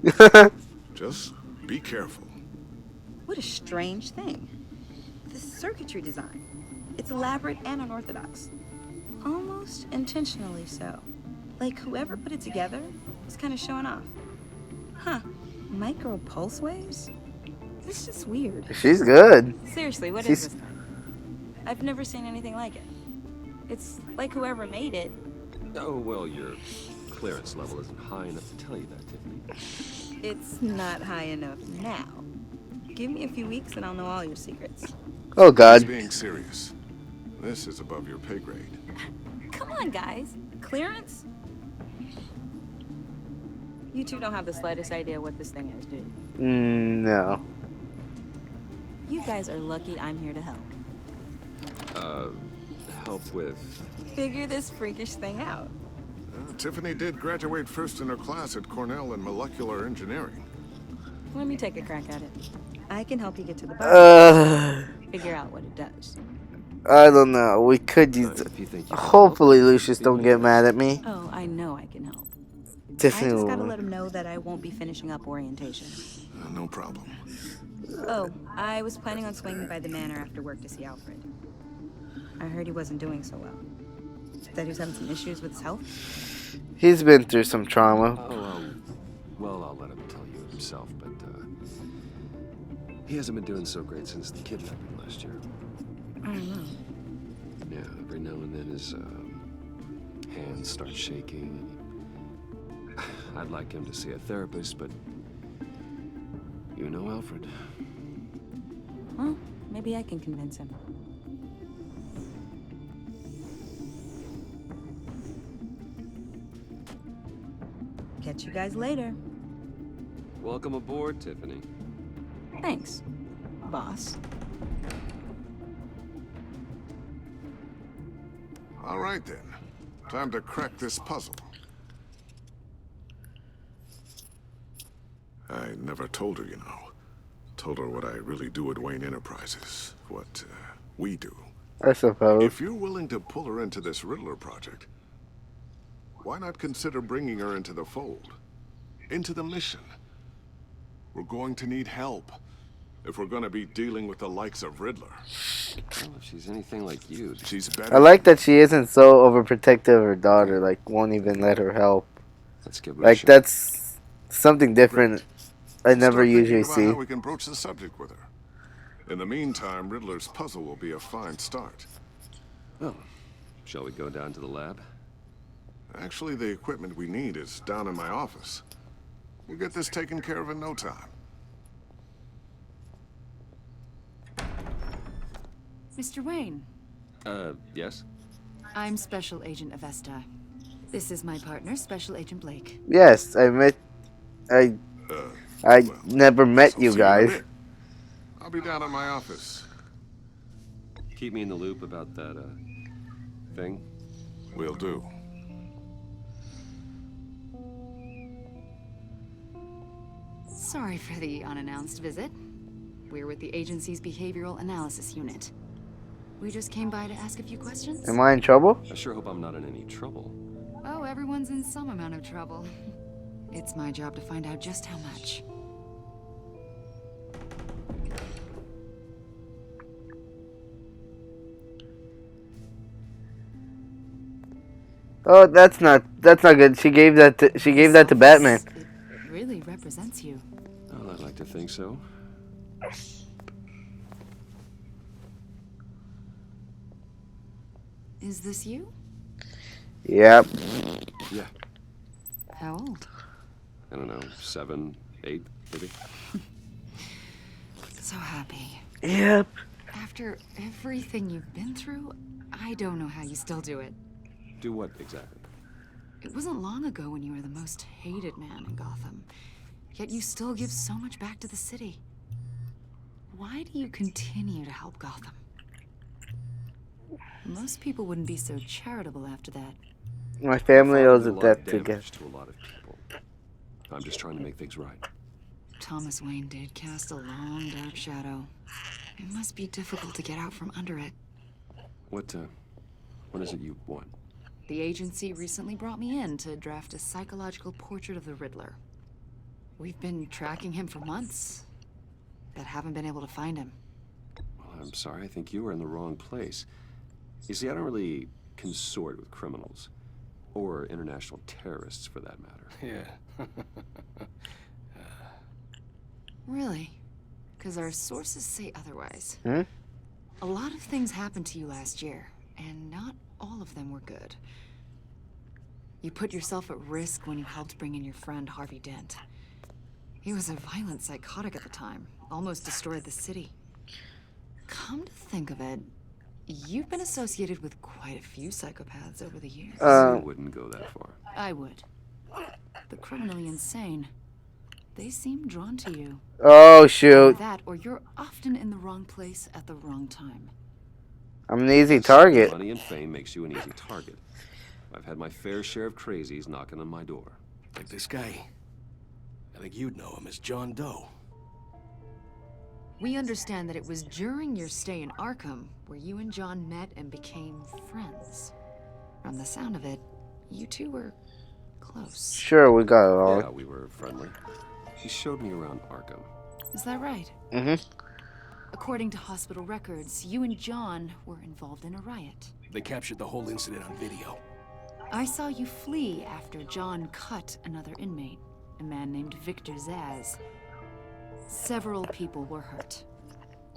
Just be careful. What a strange thing. The circuitry design. It's elaborate and unorthodox. Almost intentionally so. Like whoever put it together was kind of showing off. Huh. Micro pulse waves? This is weird. She's good. Seriously, what is this thing? I've never seen anything like it. It's like whoever made it Oh, well, your clearance level isn't high enough to tell you that, Tiffany. It's not high enough now. Give me a few weeks and I'll know all your secrets. Oh He's God. being serious. This is above your pay grade. Come on, guys. Clearance? You two don't have the slightest idea what this thing is, do you? No. You guys are lucky I'm here to help. Help with... Figure this freakish thing out. Tiffany did graduate first in her class at Cornell in molecular engineering. Let me take a crack at it. I can help you get to the bottom. Figure out what it does. I don't know. We could use it. Hopefully Lucius don't get mad at me. Oh, I know I can help. Tiffany I just will. gotta let him know that I won't be finishing up orientation. No problem. Oh, I was planning on swinging by the manor after work to see Alfred. I heard he wasn't doing so well. That he was having some issues with his health. He's been through some trauma. Oh, well, I'll let him tell you himself, but, he hasn't been doing so great since the kidnapping last year. I don't know. Yeah, every now and then his, hands start shaking. I'd like him to see a therapist, but you know Alfred. Well, maybe I can convince him. Catch you guys later. Welcome aboard, Tiffany. Thanks, boss. All right then. Time to crack this puzzle. I never told her, you know. Told her what I really do at Wayne Enterprises. What we do. I suppose. If you're willing to pull her into this Riddler project, why not consider bringing her into the fold? Into the mission? We're going to need help if we're going to be dealing with the likes of Riddler. Well, if she's anything like you, she's better. I like that she isn't so overprotective of her daughter. Like, won't even let her help. Let's give her like, a shot. that's something different. I never Start usually thinking see. about how we can broach the subject with her. In the meantime, Riddler's puzzle will be a fine start. Well, shall we go down to the lab? Actually, the equipment we need is down in my office. We'll get this taken care of in no time. Mr. Wayne, Yes? I'm Special Agent Avesta. This is my partner, Special Agent Blake. Yes, I never met you guys. I'll be down at my office. Keep me in the loop about that, thing. Will do. Sorry for the unannounced visit. We're with the agency's behavioral analysis unit. We just came by to ask a few questions. Am I in trouble? I sure hope I'm not in any trouble. Oh, everyone's in some amount of trouble. It's my job to find out just how much. Oh, that's not good. She gave that to Batman. It really represents you. Well, I'd like to think so. Is this you? Yep. Yeah. How old? I don't know, 7, 8, maybe. So happy. Yep. After everything you've been through, I don't know how you still do it. Do what exactly? It wasn't long ago when you were the most hated man in Gotham. Yet you still give so much back to the city. Why do you continue to help Gotham? Most people wouldn't be so charitable after that. My family owes a lot of debt to damage get. to a lot of people. I'm just trying to make things right. Thomas Wayne did cast a long, dark shadow. It must be difficult to get out from under it. What is it you want? The agency recently brought me in to draft a psychological portrait of the Riddler. We've been tracking him for months, but haven't been able to find him. Well, I'm sorry, I think you were in the wrong place. You see, I don't really consort with criminals. Or international terrorists, for that matter. Yeah. Really? Because our sources say otherwise. Hmm? A lot of things happened to you last year, and not all of them were good. You put yourself at risk when you helped bring in your friend Harvey Dent. He was a violent psychotic at the time, almost destroyed the city. Come to think of it, you've been associated with quite a few psychopaths over the years. I wouldn't go that far. I would. The criminally insane. They seem drawn to you. Oh, shoot. Either that, or you're often in the wrong place at the wrong time. I'm an easy target. Money and fame makes you an easy target. I've had my fair share of crazies knocking on my door. Like this guy. I think you'd know him as John Doe. We understand that it was during your stay in Arkham where you and John met and became friends. From the sound of it, you two were close. Sure, we got along. Yeah, we were friendly. He showed me around Arkham. Is that right? Mm-hmm. According to hospital records, you and John were involved in a riot. They captured the whole incident on video. I saw you flee after John cut another inmate, a man named Victor Zaz. Several people were hurt.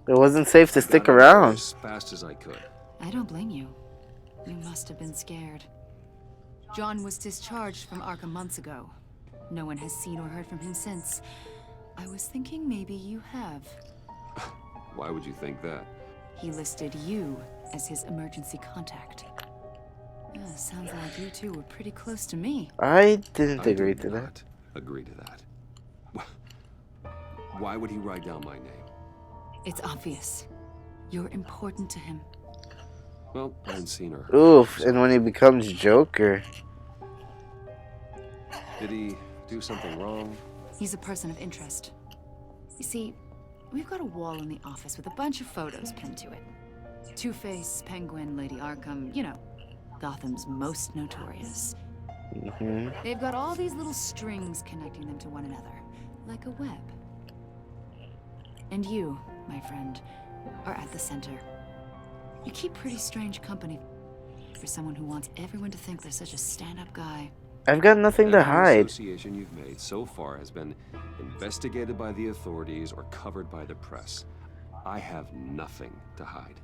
It wasn't safe to stick Got out around. as fast as I could. I don't blame you. You must have been scared. John was discharged from Arkham months ago. No one has seen or heard from him since. I was thinking maybe you have. Why would you think that? He listed you as his emergency contact. Sounds like you two were pretty close to me. I didn't agree to that. Agree to that. Why would he write down my name? It's obvious. You're important to him. Well, I hadn't seen her. Oof, and when he becomes Joker. Did he do something wrong? He's a person of interest. You see, we've got a wall in the office with a bunch of photos pinned to it. Two-Face, Penguin, Lady Arkham, you know, Gotham's most notorious. Mm-hmm. They've got all these little strings connecting them to one another, like a web. And you, my friend, are at the center. You keep pretty strange company for someone who wants everyone to think they're such a stand-up guy. I've got nothing to Every hide. association you've made so far has been investigated by the authorities or covered by the press. I have nothing to hide.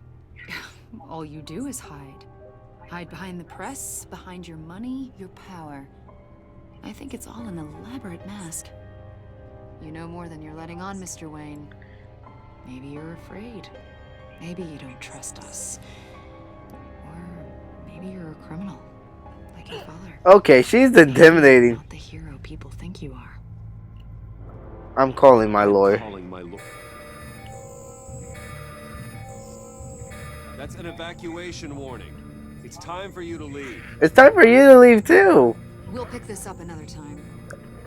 All you do is hide. Hide behind the press, behind your money, your power. I think it's all an elaborate mask. You know more than you're letting on, Mr. Wayne. Maybe you're afraid. Maybe you don't trust us. Or maybe you're a criminal, like your father. Okay, she's intimidating. Not the hero people think you are. I'm calling my lawyer. That's an evacuation warning. It's time for you to leave. It's time for you to leave too. We'll pick this up another time.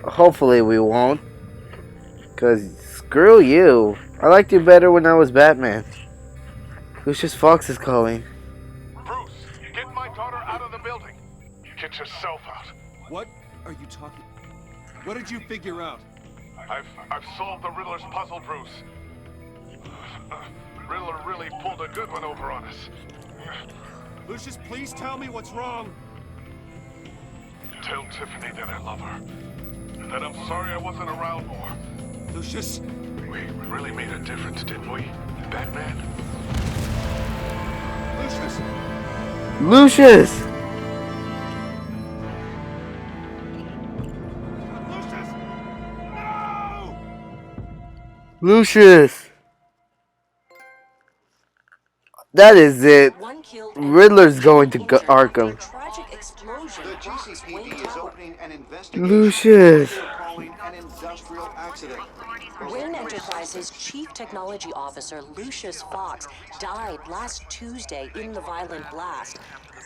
Hopefully we won't. Cause screw you. I liked you better when I was Batman. Lucius Fox is calling. Bruce, get my daughter out of the building. Get yourself out. What are you talking? What did you figure out? I've solved the Riddler's puzzle, Bruce. Riddler really pulled a good one over on us. Lucius, please tell me what's wrong. Tell Tiffany that I love her. That I'm sorry I wasn't around more. Lucius. We really made a difference, didn't we, Batman? Lucius. Lucius! Lucius! No! Lucius! That is it. Riddler's going to Arkham. The GCPD is opening an investigation Lucius. following an industrial accident. Wynn Enterprises Chief Technology Officer Lucius Fox died last Tuesday in the violent blast.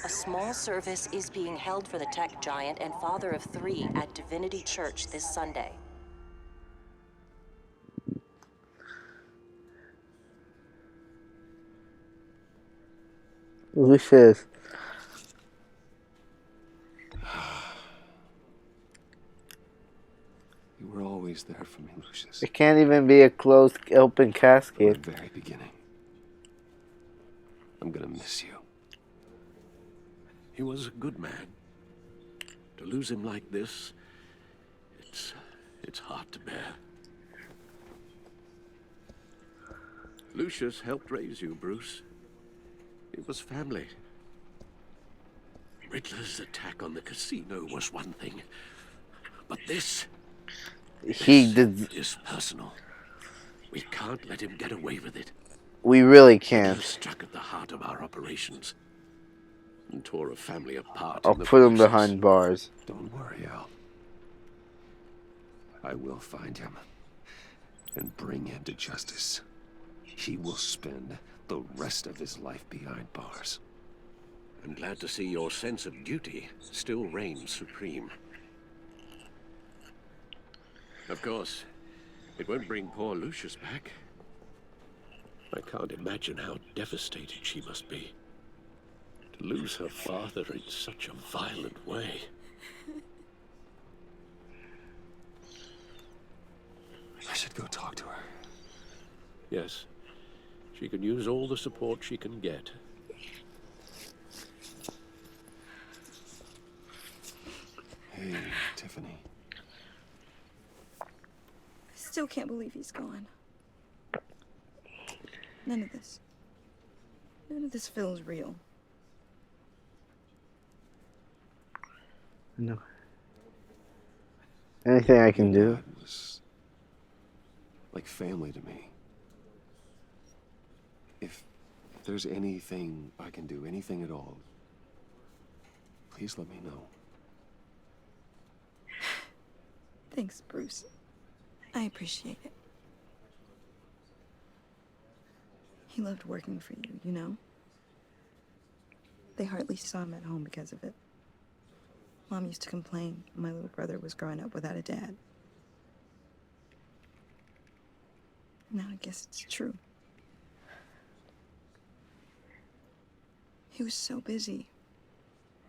A small service is being held for the tech giant and father of three at Divinity Church this Sunday. Lucius. You were always there for me, Lucius. It can't even be a closed, open casket. From the very beginning. I'm gonna miss you. He was a good man. To lose him like this, it's hard to bear. Lucius helped raise you, Bruce. It was family. Riddler's attack on the casino was one thing, but this is personal. We can't let him get away with it. We really Riddler can't. struck at the heart of our operations and tore a family apart I'll in the put him process. behind bars. Don't worry, Al. I will find him and bring him to justice. He will spend the rest of his life behind bars. I'm glad to see your sense of duty still reigns supreme. Of course, it won't bring poor Lucius back. I can't imagine how devastated she must be. To lose her father in such a violent way. I should go talk to her. Yes, she can use all the support she can get. Hey, Tiffany. I still can't believe he's gone. None of this feels real. No. Anything I can do? Dad was like family to me. If there's anything I can do, anything at all, please let me know. Thanks, Bruce. I appreciate it. He loved working for you, you know? They hardly saw him at home because of it. Mom used to complain my little brother was growing up without a dad. Now I guess it's true. He was so busy.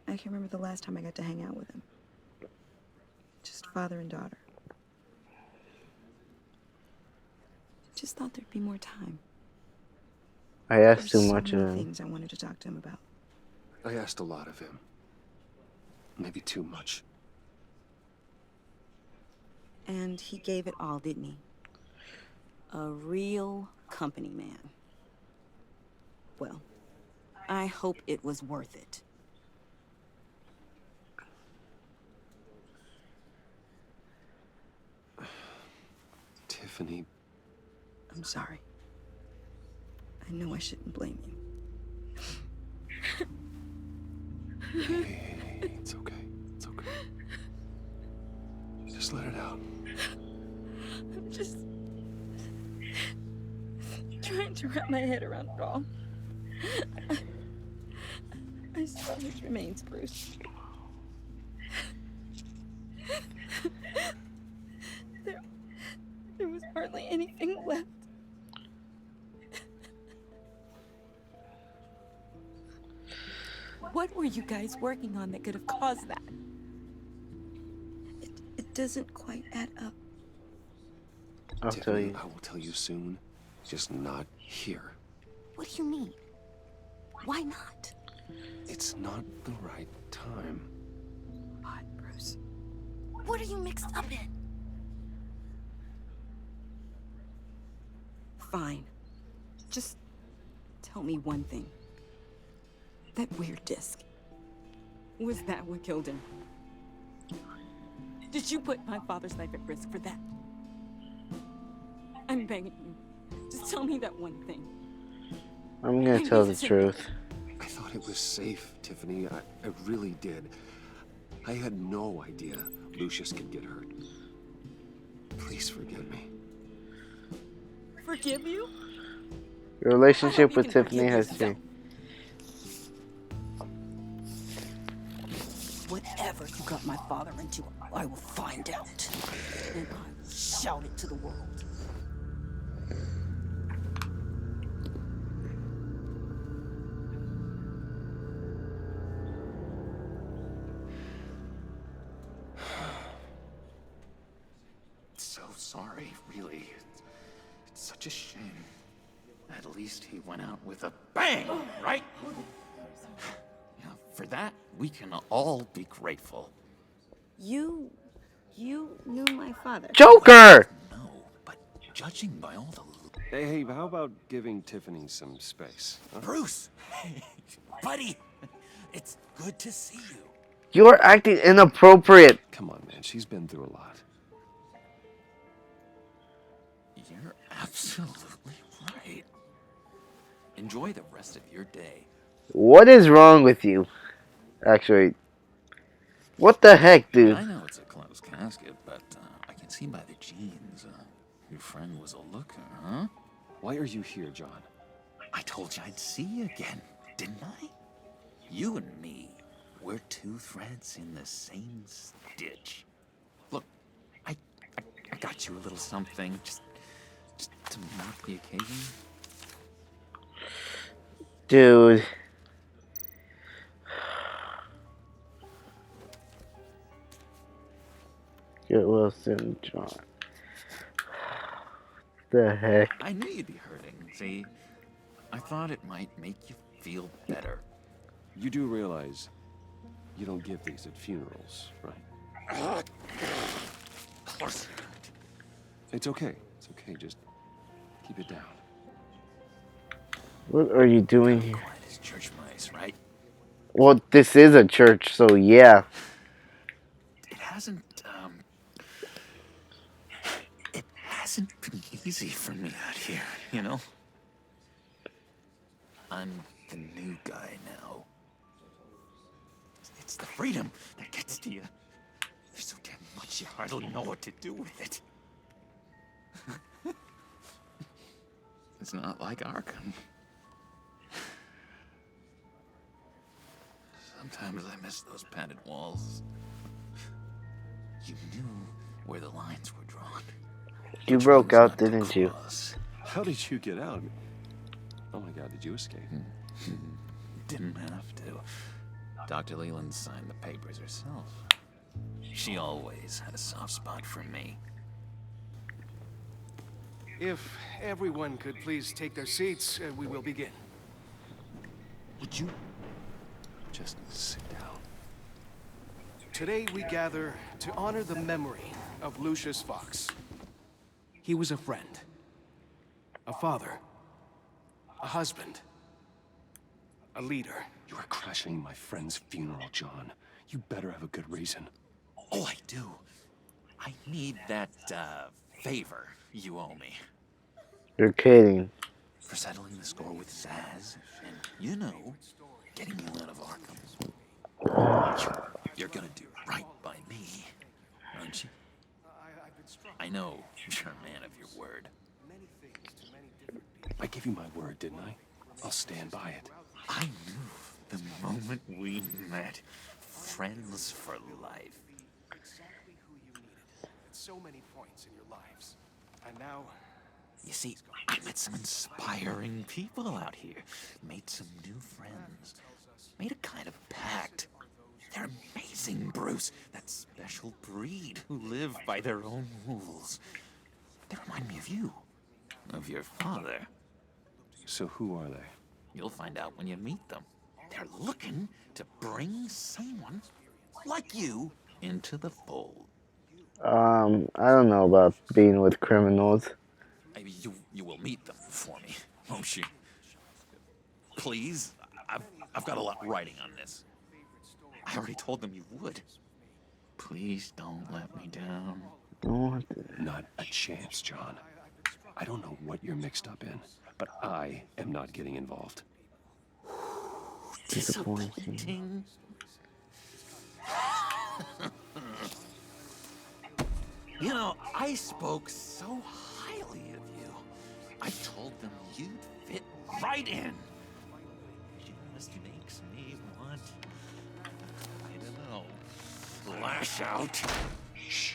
I can't remember the last time I got to hang out with him. Just father and daughter. Just thought there'd be more time. I asked too There's so much of many him. things I wanted to talk to him about. I asked a lot of him. Maybe too much. And he gave it all, didn't he? A real company man. Well, I hope it was worth it. Tiffany. I'm sorry. I know I shouldn't blame you. Hey, it's okay. It's okay. Just let it out. I'm just trying to wrap my head around it all. I saw his remains, Bruce. There was hardly anything left. What were you guys working on that could have caused that? It doesn't quite add up. I'll tell Tiffany, you. I will tell you soon. Just not here. What do you mean? Why not? It's not the right time. God, Bruce. What are you mixed up in? Fine. Just tell me one thing. That weird disc. Was that what killed him? Did you put my father's life at risk for that? I'm begging you. Just tell me that one thing. I'm gonna tell the truth. I thought it was safe, Tiffany. I really did. I had no idea Lucius could get hurt. Please forgive me. Forgive you? Your relationship with Tiffany has changed. Whatever you got my father into, I will find out. And I will shout it to the world. So sorry, really. It's such a shame. At least he went out with a bang, right? Yeah, for that, we can all be grateful. You knew my father. Joker! No, but judging by all the... Hey, how about giving Tiffany some space? Huh? Bruce! Buddy! It's good to see you. You're acting inappropriate. Come on, man. She's been through a lot. You're absolutely right. Enjoy the rest of your day. What is wrong with you? Actually, what the heck, dude? I know it's a closed casket, but I can see by the jeans. Your friend was a looker, huh? Why are you here, John? I told you I'd see you again, didn't I? You and me, we're two threads in the same stitch. Look, I got you a little something, just to mark the occasion. Dude. Get Wilson, John. The heck? I knew you'd be hurting, see? I thought it might make you feel better. You do realize you don't give these at funerals, right? Of course. It's okay. It's okay. Just keep it down. What are you doing here? Quiet as church mice, right? Well, this is a church, so yeah. It hasn't been easy for me out here, you know? I'm the new guy now. It's the freedom that gets to you. There's so damn much you hardly know what to do with it. It's not like Arkham. Sometimes I miss those padded walls. You knew where the lines were drawn. You broke out, didn't you? How did you get out? Oh my God, did you escape? Didn't have to. Dr. Leland signed the papers herself. She always had a soft spot for me. If everyone could please take their seats, we will begin. Would you just sit down? Today we gather to honor the memory of Lucius Fox. He was a friend, a father, a husband, a leader. You are crashing my friend's funeral, John. You better have a good reason. Oh, I do. I need that, favor you owe me. You're kidding. For settling the score with Zaz, and, you know, getting you out of Arkham. You're gonna do right by me, aren't you? I know you're a man of your word. I gave you my word, didn't I? I'll stand by it. I knew the moment we met. Friends for life. Exactly who you needed at so many points in your lives. And now... You see, I met some inspiring people out here. Made some new friends. Made a kind of pact. They're amazing, Bruce. That special breed who live by their own rules. They remind me of you. Of your father. So who are they? You'll find out when you meet them. They're looking to bring someone like you into the fold. I don't know about being with criminals. Maybe you will meet them for me, won't you? Please? I've got a lot writing on this. I already told them you would. Please don't let me down. Not a chance, John. I don't know what you're mixed up in, but I am not getting involved. Disappointing. You know, I spoke so highly of you. I told them you'd fit right in. Just makes me want, I don't know, lash out. Shh.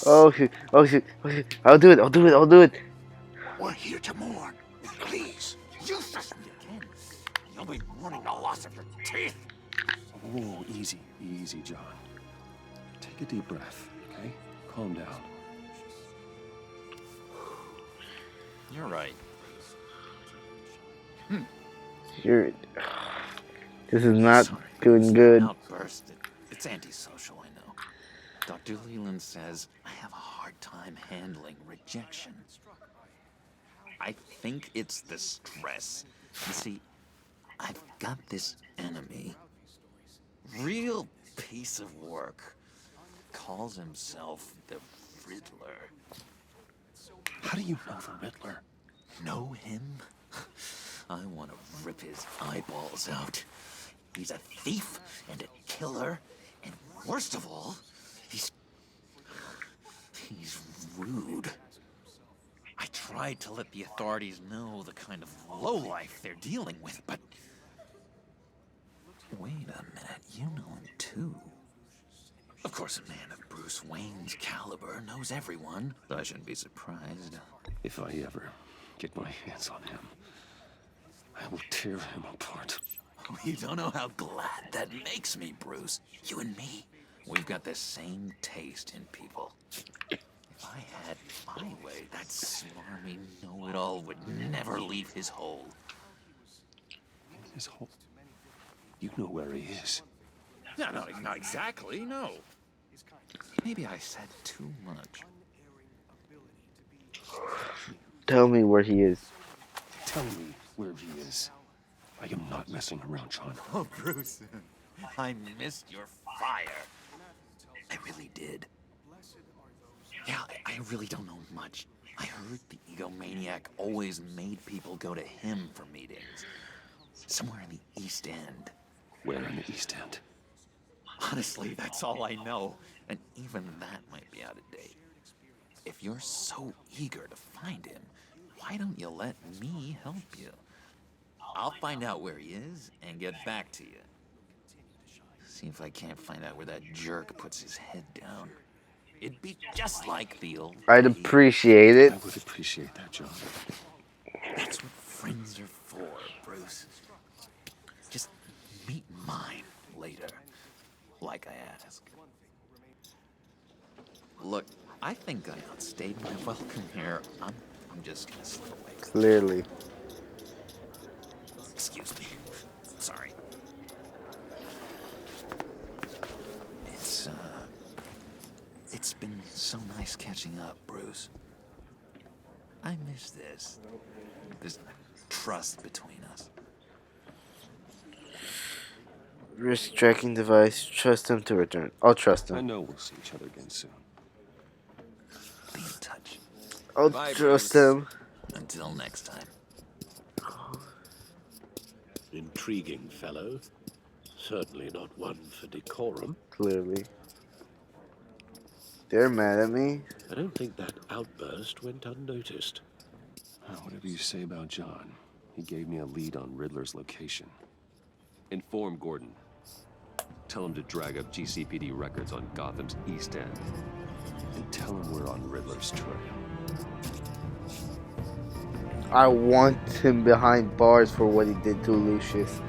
Oh shoot, oh shoot, oh shoot. I'll do it. We're here to mourn. Please, Useless me again. You'll be mourning the loss of your teeth. Whoa, easy, John. Take a deep breath, okay? Calm down. You're right. This is not doing good. Outburst. It's antisocial, I know. Dr. Leland says I have a hard time handling rejection. I think it's the stress. You see, I've got this enemy. Real piece of work. Calls himself the Riddler. How do you know the Riddler? Know him? I want to rip his eyeballs out. He's a thief and a killer, and worst of all, he's rude. I tried to let the authorities know the kind of lowlife they're dealing with, but... Wait a minute, you know him too. Of course, a man of Bruce Wayne's caliber knows everyone, so I shouldn't be surprised. If I ever get my hands on him, I will tear him apart. You don't know how glad that makes me, Bruce. You and me, we've got the same taste in people. If I had my way, that smarmy know-it-all would never leave his hole. His hole? You know where he is. No, not exactly, no. Maybe I said too much. Tell me where he is. Tell me where he is. I am not messing around, John. Oh, Bruce, I missed your fire. I really did. Yeah, I really don't know much. I heard the egomaniac always made people go to him for meetings. Somewhere in the East End. Where in the East End? Honestly, that's all I know. And even that might be out of date. If you're so eager to find him, why don't you let me help you? I'll find out where he is and get back to you. See if I can't find out where that jerk puts his head down. It'd be just like the old I'd appreciate it. I would appreciate that, John. That's what friends are for, Bruce. Just meet mine later, like I asked. Look, I think I outstayed my welcome here. I'm just gonna slip away. Clearly. Excuse me. Sorry. It's been so nice catching up, Bruce. I miss this trust between us. Risk tracking device. Trust him to return. I'll trust him. I know we'll see each other again soon. Be in touch. I'll Bye, trust Bruce. him. Until next time. Intriguing fellow. Certainly not one for decorum. Clearly. They're mad at me. I don't think that outburst went unnoticed. Whatever you say about John, he gave me a lead on Riddler's location. Inform Gordon. Tell him to drag up GCPD records on Gotham's East End. And tell him we're on Riddler's trail. I want him behind bars for what he did to Lucius.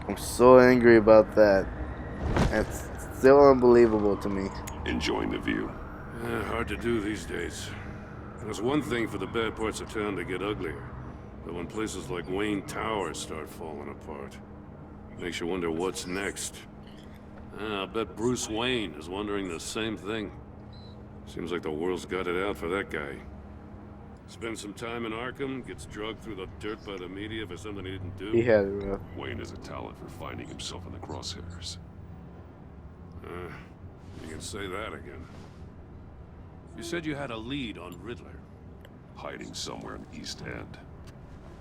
I'm so angry about that. It's still unbelievable to me. Enjoying the view. Hard to do these days. There's one thing for the bad parts of town to get uglier, but when places like Wayne Towers start falling apart, makes you wonder what's next. I'll bet Bruce Wayne is wondering the same thing. Seems like the world's got it out for that guy. Spends some time in Arkham, gets drugged through the dirt by the media for something he didn't do. He had it rough. Wayne has a talent for finding himself in the crosshairs. You can say that again. You said you had a lead on Riddler. Hiding somewhere in East End.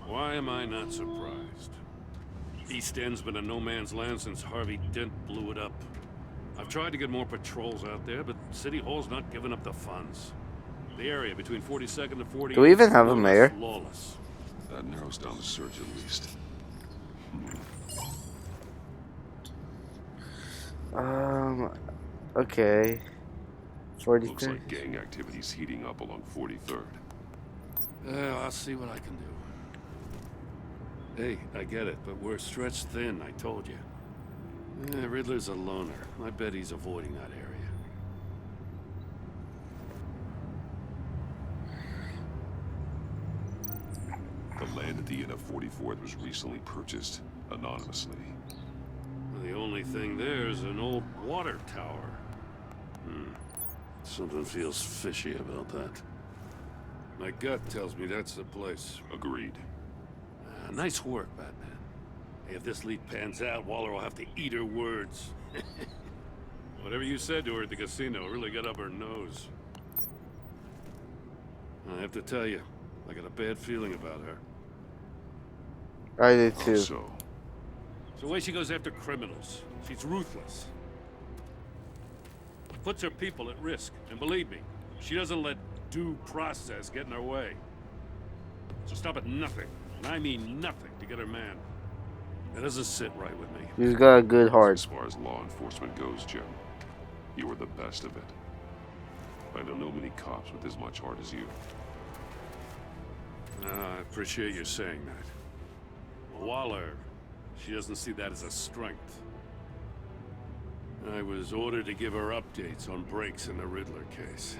Why am I not surprised? East End's been a no-man's land since Harvey Dent blew it up. I've tried to get more patrols out there, but City Hall's not giving up the funds. The area between 42nd and 40th. Do we even have a mayor? Lawless. That narrows down the search at least. Okay. 43rd. Looks like gang activity's heating up along 43rd. Well, I'll see what I can do. Hey, I get it, but we're stretched thin, I told you. Riddler's a loner. I bet he's avoiding that area. The land at the end of 44th was recently purchased anonymously. The only thing there is an old water tower. Something feels fishy about that. My gut tells me that's the place. Agreed. Nice work, Batman. Hey, if this lead pans out, Waller will have to eat her words. Whatever you said to her at the casino really got up her nose. I have to tell you, I got a bad feeling about her. I did too. So? It's the way she goes after criminals. She's ruthless. Puts her people at risk. And believe me, she doesn't let due process get in her way. So stop at nothing, and I mean nothing, to get her man. That doesn't sit right with me. He's got a good heart. As far as law enforcement goes, Jim, you are the best of it. I don't know many cops with as much heart as you. I appreciate you saying that. Waller, she doesn't see that as a strength. I was ordered to give her updates on breaks in the Riddler case.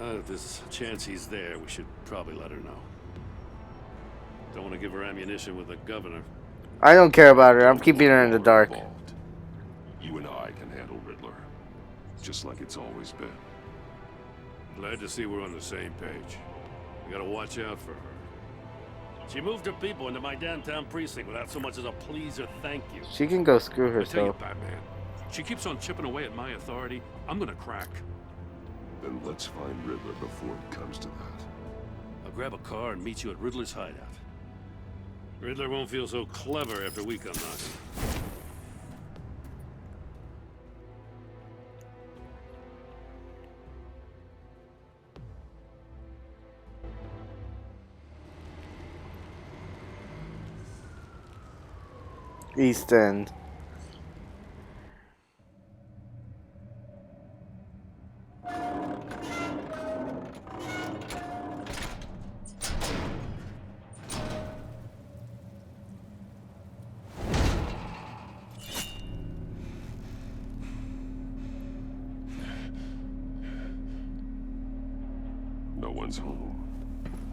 If there's a chance he's there, we should probably let her know. Don't want to give her ammunition with the governor. I don't care about her. I'm keeping her in the dark. You and I can handle Riddler, just like it's always been. Glad to see we're on the same page. We gotta watch out for her. She moved her people into my downtown precinct without so much as a please or thank you. She can go screw I tell you, herself. Batman, she keeps on chipping away at my authority. I'm gonna crack. Then let's find Riddler before it comes to that. I'll grab a car and meet you at Riddler's hideout. Riddler won't feel so clever after we come knocking. East End. No one's home.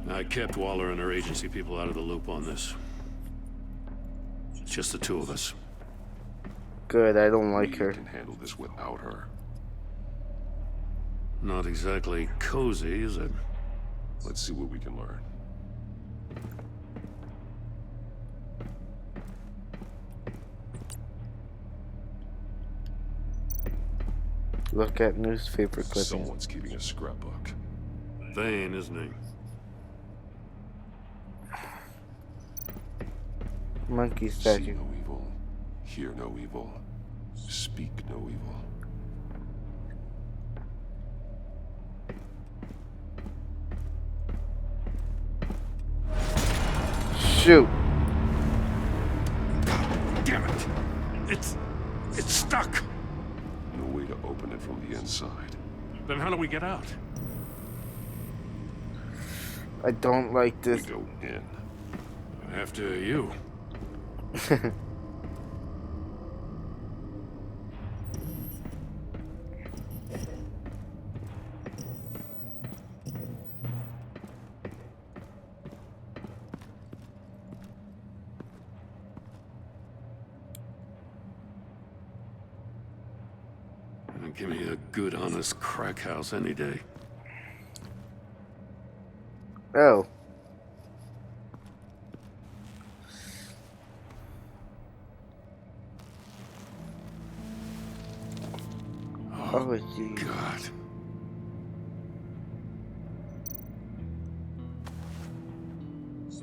I kept Waller and her agency people out of the loop on this. It's just the two of us. Good, I don't like her. We can handle this without her. Not exactly cozy, is it? Let's see what we can learn. Look at newspaper clippings. Someone's keeping a scrapbook. Vain, isn't he? Monkey See statue. no evil, hear no evil, speak no evil. Shoot. Damn it! It's stuck! No way to open it from the inside. Then how do we get out? I don't like this. We go in. After you. Give me a good, honest crack house any day. Oh. Oh, geez. God.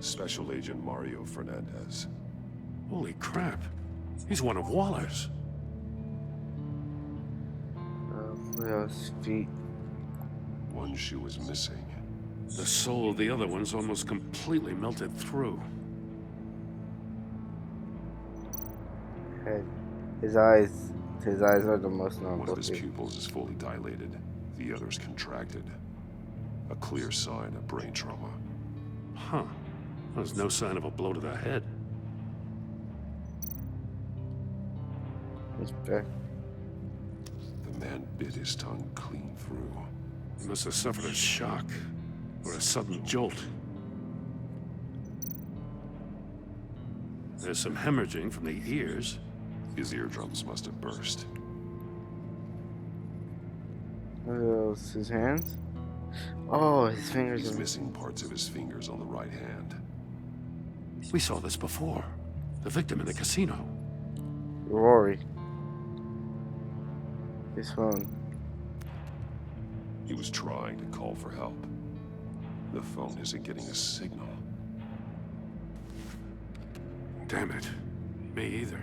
Special Agent Mario Fernandez. Holy crap. He's one of Waller's. His feet. One shoe is missing. The soul of the other one's almost completely melted through. Head. His eyes are the most One normal. of his pupils is fully dilated. The other's contracted. A clear sign of brain trauma. Huh. There's no sign of a blow to the head. His back. The man bit his tongue clean through. He must have suffered a shock or a sudden jolt. There's some hemorrhaging from the ears. His eardrums must have burst. What else? His hands? Oh, his fingers. He's missing parts of his fingers on the right hand. We saw this before. The victim in the casino. Rory. His phone. He was trying to call for help. The phone isn't getting a signal. Damn it. Me either.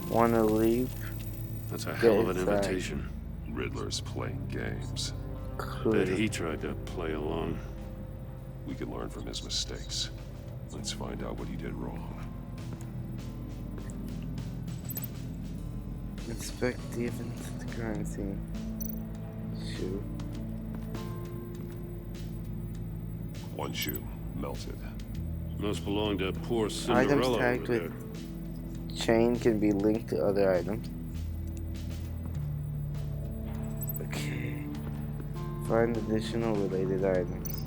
Wanna leave? That's a hell of an inside. invitation. Riddler's playing games. Bet he tried to play along. We can learn from his mistakes. Let's find out what he did wrong. Inspect the evidence at the crime scene. Shoe. One shoe, melted. Must belong to poor Items Cinderella tagged over with there. chain can be linked to other items. Okay. Find additional related items.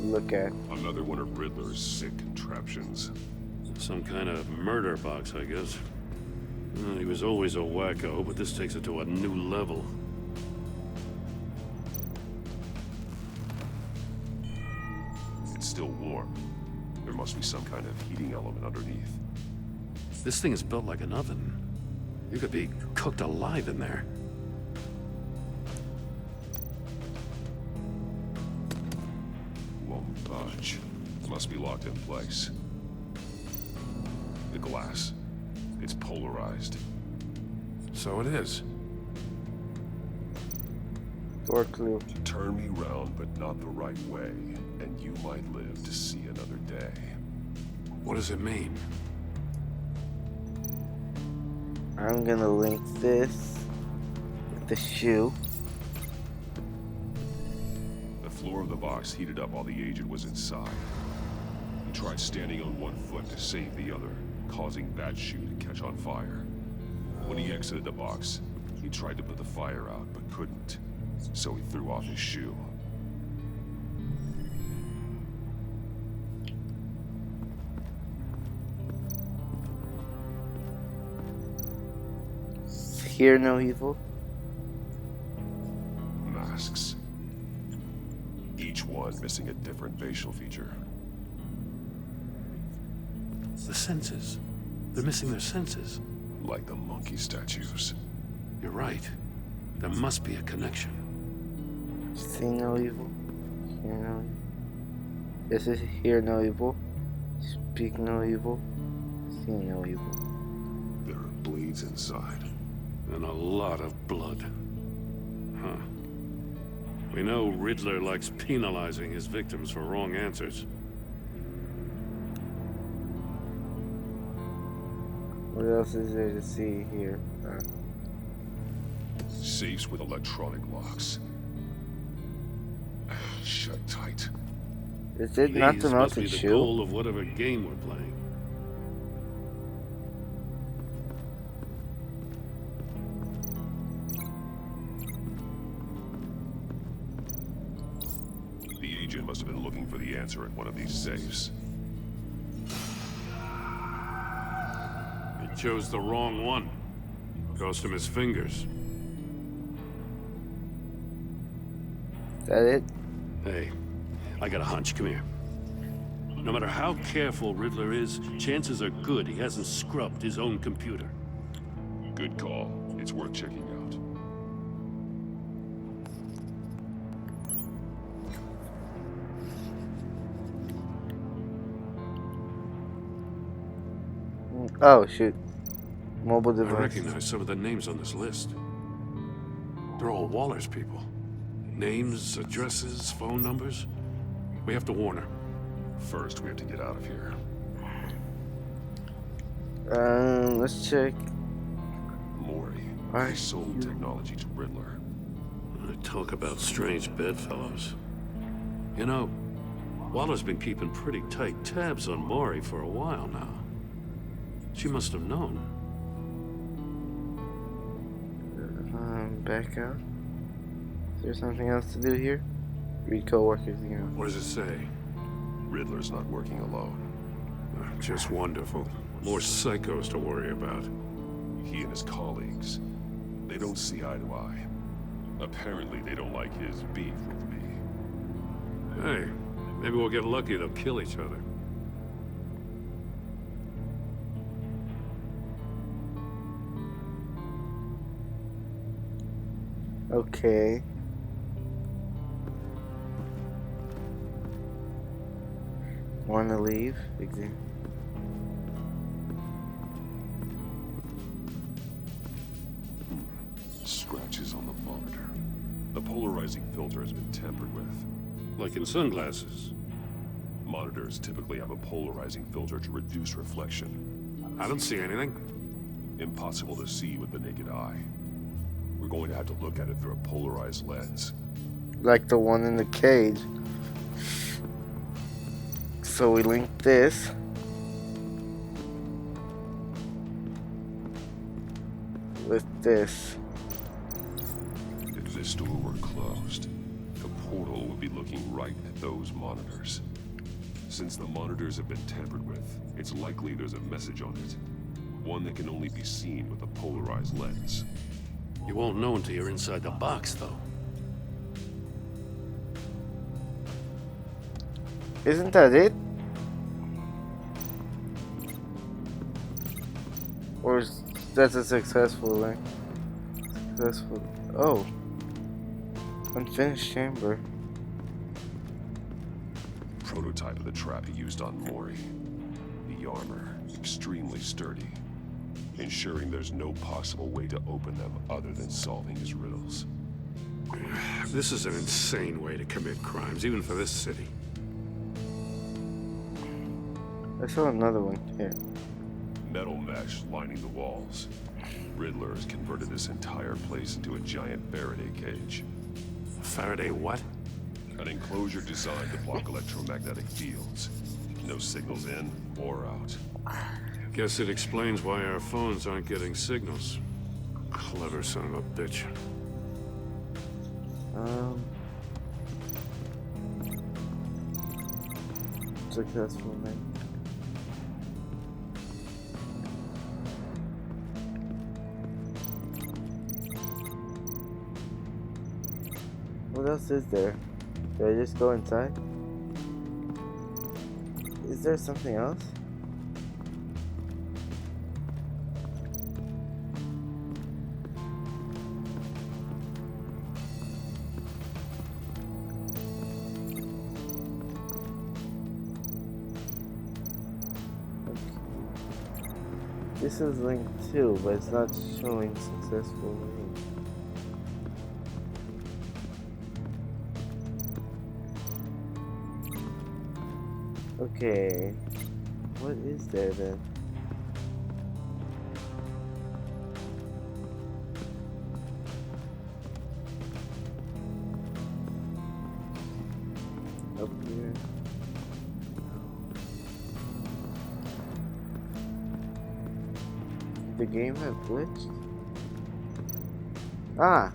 Look at. Another one of Riddler's sick contraptions. Some kind of murder box, I guess. He was always a wacko, but this takes it to a new level. It's still warm. There must be some kind of heating element underneath. This thing is built like an oven. You could be cooked alive in there. Won't budge. Must be locked in place. The glass. It's polarized. So it is. Door clue. Turn me round, but not the right way, and you might live to see another day. What does it mean? I'm gonna link this with the shoe. The floor of the box heated up while the agent was inside. He tried standing on one foot to save the other, causing that shoe to catch on fire. When he exited the box, he tried to put the fire out, but couldn't. So he threw off his shoe. Hear no evil. Masks. Each one missing a different facial feature. The senses. They're missing their senses. Like the monkey statues. You're right. There must be a connection. See no evil. Hear no evil. This is hear no evil. Speak no evil. See no evil. There are bleeds inside. And a lot of blood. Huh. We know Riddler likes penalizing his victims for wrong answers. What else is there to see here? Safes with electronic locks. Shut tight. Is it not the These must be melted the shoe? goal of whatever game we're playing. The agent must have been looking for the answer at one of these safes. He chose the wrong one. Cost him his fingers. Is that it? Hey, I got a hunch. Come here. No matter how careful Riddler is, chances are good he hasn't scrubbed his own computer. Good call. It's worth checking out. Oh shoot. Mobile I device. recognize some of the names on this list. They're all Waller's people. Names, addresses, phone numbers. We have to warn her. First, we have to get out of here. Let's check. Maury. Alright. He sold technology to Riddler. Talk about strange bedfellows. You know, Waller's been keeping pretty tight tabs on Maury for a while now. She must have known. Back out. Is there something else to do here? Read co-workers, you know. What does it say? Riddler's not working alone. Just wonderful. More psychos to worry about. He and his colleagues, they don't see eye to eye. Apparently they don't like his beef with me. Hey, maybe we'll get lucky. They'll kill each other. Okay. Wanna leave? Scratches on the monitor. The polarizing filter has been tampered with. Like in sunglasses. Monitors typically have a polarizing filter to reduce reflection. I don't see anything. Impossible to see with the naked eye. We're going to have to look at it through a polarized lens. Like the one in the cage. So we link this. With this. If this door were closed, the portal would be looking right at those monitors. Since the monitors have been tampered with, it's likely there's a message on it. One that can only be seen with a polarized lens. You won't know until you're inside the box, though. Isn't that it? Or is that a successful link? Successful. Oh. Unfinished chamber. Prototype of the trap he used on Mori. The armor, extremely sturdy, ensuring there's no possible way to open them other than solving his riddles. This is an insane way to commit crimes, even for this city. I saw another one here. Metal mesh lining the walls. Riddler has converted this entire place into a giant Faraday cage. Faraday what? An enclosure designed to block electromagnetic fields. No signals in or out. Guess it explains why our phones aren't getting signals. Clever son of a bitch. Successful link. What else is there? Do I just go inside? Is there something else? This is link 2, but it's not showing successful link. Okay, what is there then? Up here. The game have glitched? Ah!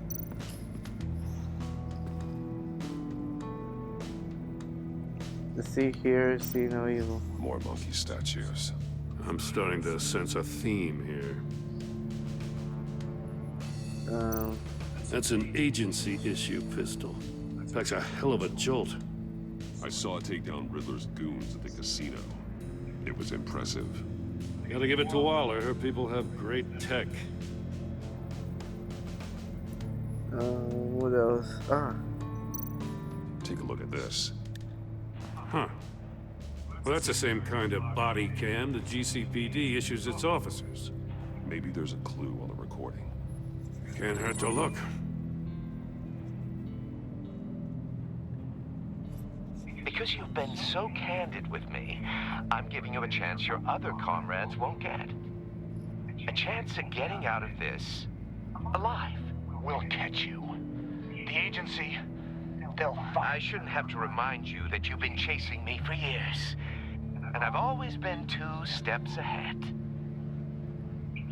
See here, see no evil. More monkey statues. I'm starting to sense a theme here. That's an agency issue pistol. Packs a hell of a jolt. I saw it take down Riddler's goons at the casino. It was impressive. I gotta give it to Waller. Her people have great tech. What else? Ah. Take a look at this. Huh. Well, that's the same kind of body cam the GCPD issues its officers. Maybe there's a clue on the recording. Can't hurt to look. Because you've been so candid with me, I'm giving you a chance your other comrades won't get. A chance at getting out of this alive. We'll catch you. The agency, they'll find... I shouldn't have to remind you that you've been chasing me for years. And I've always been 2 steps ahead.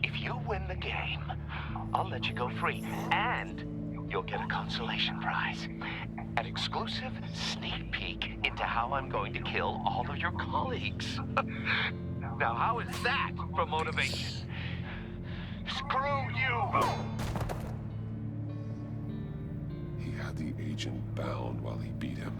If you win the game, I'll let you go free. And you'll get a consolation prize. An exclusive sneak peek into into how I'm going to kill all of your colleagues. Now, how is that for motivation? Screw you! He had the agent bound while he beat him.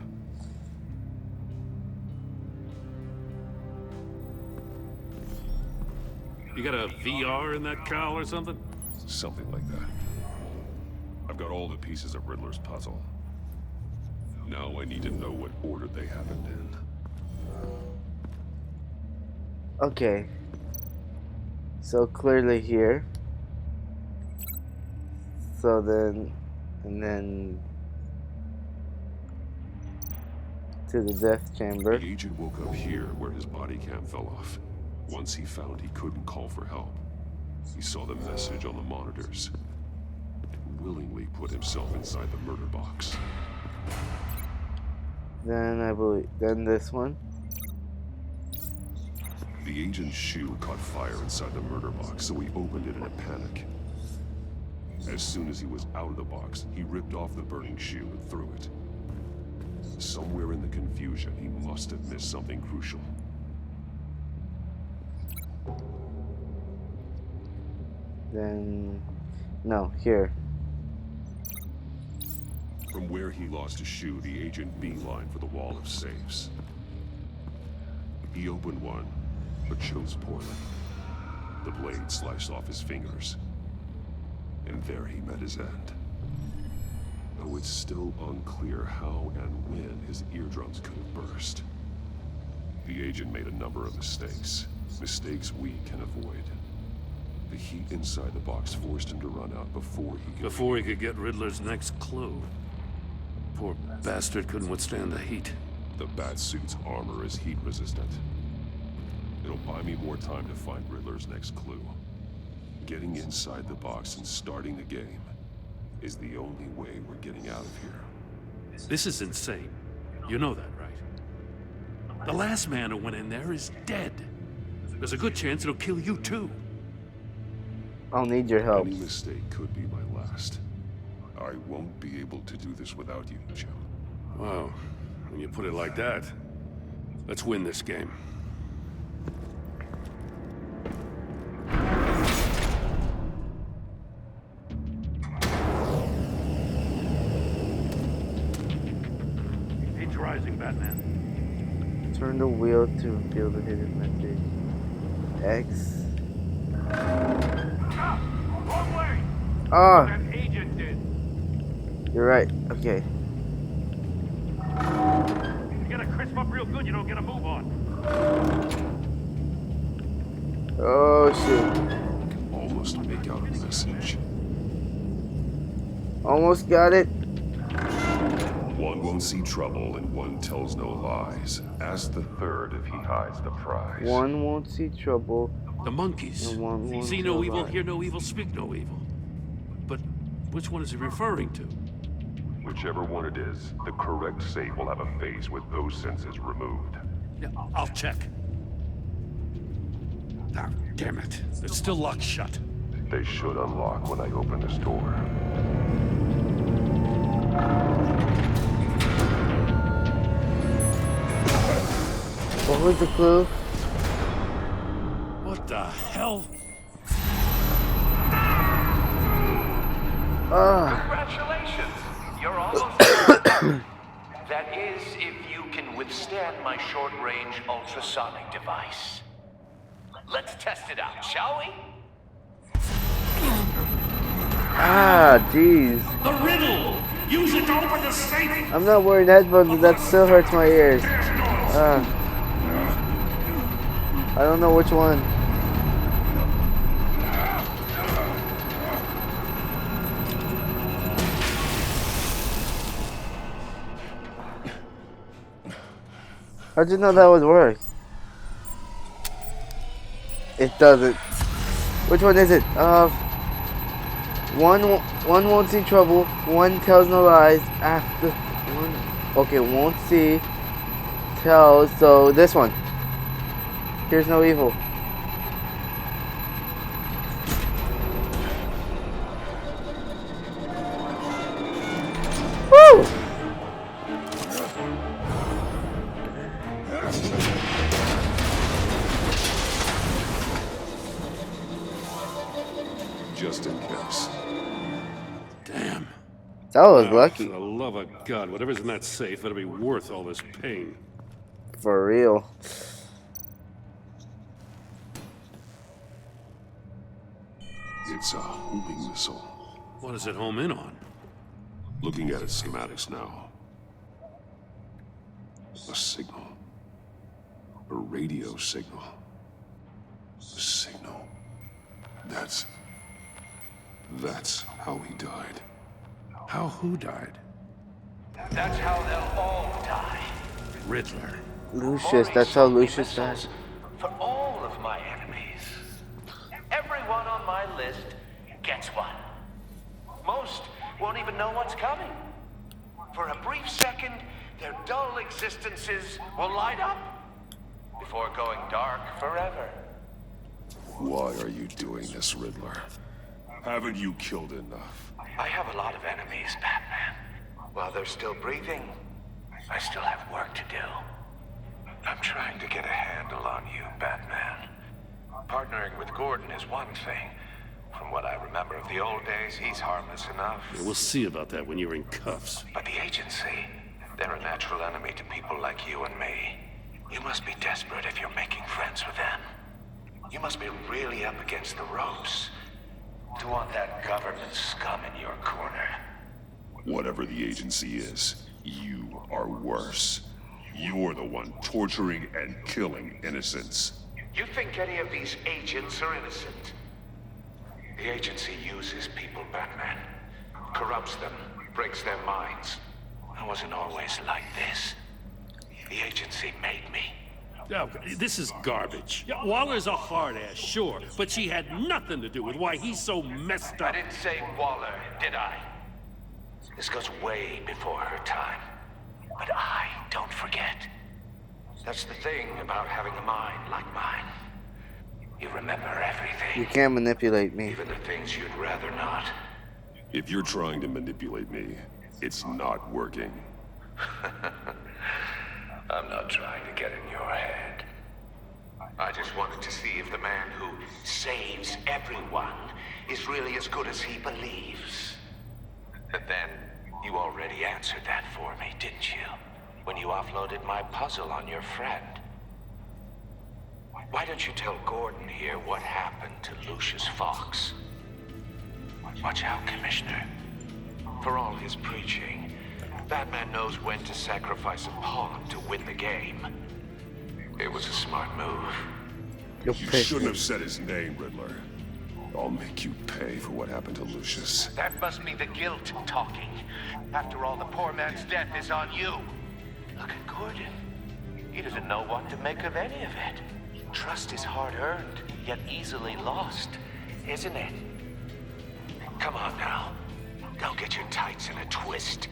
You got a VR in that cowl or something? Something like that. I've got all the pieces of Riddler's puzzle. Now I need to know what order they happened in. Okay. So clearly here. So then, and then to the death chamber. The agent woke up here where his body cam fell off. Once he found he couldn't call for help, he saw the message on the monitors and willingly put himself inside the murder box. Then I believe, then this one. The agent's shoe caught fire inside the murder box, so he opened it in a panic. As soon as he was out of the box, he ripped off the burning shoe and threw it. Somewhere in the confusion, he must have missed something crucial. Then, no, here. From where he lost his shoe, the agent beelined for the wall of safes. He opened one, but chose poorly. The blade sliced off his fingers. And there he met his end. Though it's still unclear how and when his eardrums could have burst. The agent made a number of mistakes. Mistakes we can avoid. The heat inside the box forced him to run out before he could get Riddler's next clue. Poor bastard couldn't withstand the heat. The Batsuit's armor is heat resistant. It'll buy me more time to find Riddler's next clue. Getting inside the box and starting the game is the only way we're getting out of here. This is insane. You know that, right? The last man who went in there is dead. There's a good chance it'll kill you too. I'll need your help. Any mistake could be my last. I won't be able to do this without you, Jim. Wow. When you put it like that, let's win this game. Age rising, Batman. Turn the wheel to reveal the hidden message. X. Wrong way! Ah! That agent did. You're right. Okay. You gotta crisp up real good, you don't get a move on. Oh shit. I can almost make out a message. Almost got it. One won't see trouble and one tells no lies. Ask the third if he hides the prize. One won't see trouble. The monkeys. And one won't See no evil, lie. hear no evil, speak no evil. But which one is he referring to? Whichever one it is, the correct safe will have a face with those senses removed. Yeah, I'll check. Ah, damn it. It's still locked shut. They should unlock when I open this door. What was the clue? What the hell? Congratulations! You're almost there. That is, if you can withstand my short-range ultrasonic device. Let's test it out, shall we? Ah, jeez. The riddle! Use it to open the safe! I'm not wearing headphones, but that still hurts my ears. I don't know which one. How'd you know that would work? It doesn't. Which one is it? One won't see trouble. One tells no lies. After one, okay, won't see. Tells. So this one. Here's no evil. Woo! That was Now, lucky. for the love of God, whatever's in that safe better be worth all this pain. For real. It's a homing missile. What does it home in on? Looking at its schematics now. A signal. A radio signal. A signal. That's how he died. How who died? That's how they'll all die. Riddler. Lucius, that's how Lucius died. For all of my enemies. Everyone on my list gets one. Most won't even know what's coming. For a brief second, their dull existences will light up before going dark forever. Why are you doing this, Riddler? Haven't you killed enough? I have a lot of enemies, Batman. While they're still breathing, I still have work to do. I'm trying to get a handle on you, Batman. Partnering with Gordon is one thing. From what I remember of the old days, he's harmless enough. We'll see about that when you're in cuffs. But the agency, they're a natural enemy to people like you and me. You must be desperate if you're making friends with them. You must be really up against the ropes to want that government scum in your corner. Whatever the agency is, you are worse. You're the one torturing and killing innocents. You think any of these agents are innocent? The agency uses people, Batman. Corrupts them, breaks their minds. I wasn't always like this. The agency made me. Oh, this is garbage. Yeah, Waller's a hard ass, sure, but she had nothing to do with why he's so messed up. I didn't say Waller, did I? This goes way before her time. But I don't forget. That's the thing about having a mind like mine. You remember everything. You can't manipulate me. Even the things you'd rather not. If you're trying to manipulate me, it's not working. I'm not trying to get in your head. I just wanted to see if the man who saves everyone is really as good as he believes. But then, you already answered that for me, didn't you? When you offloaded my puzzle on your friend. Why don't you tell Gordon here what happened to Lucius Fox? Watch out, Commissioner. For all his preaching, Batman knows when to sacrifice a pawn to win the game. It was a smart move. You shouldn't have said his name, Riddler. I'll make you pay for what happened to Lucius. That must be the guilt talking. After all, the poor man's death is on you. Look at Gordon. He doesn't know what to make of any of it. Trust is hard-earned, yet easily lost, isn't it? Come on now. Don't get your tights in a twist.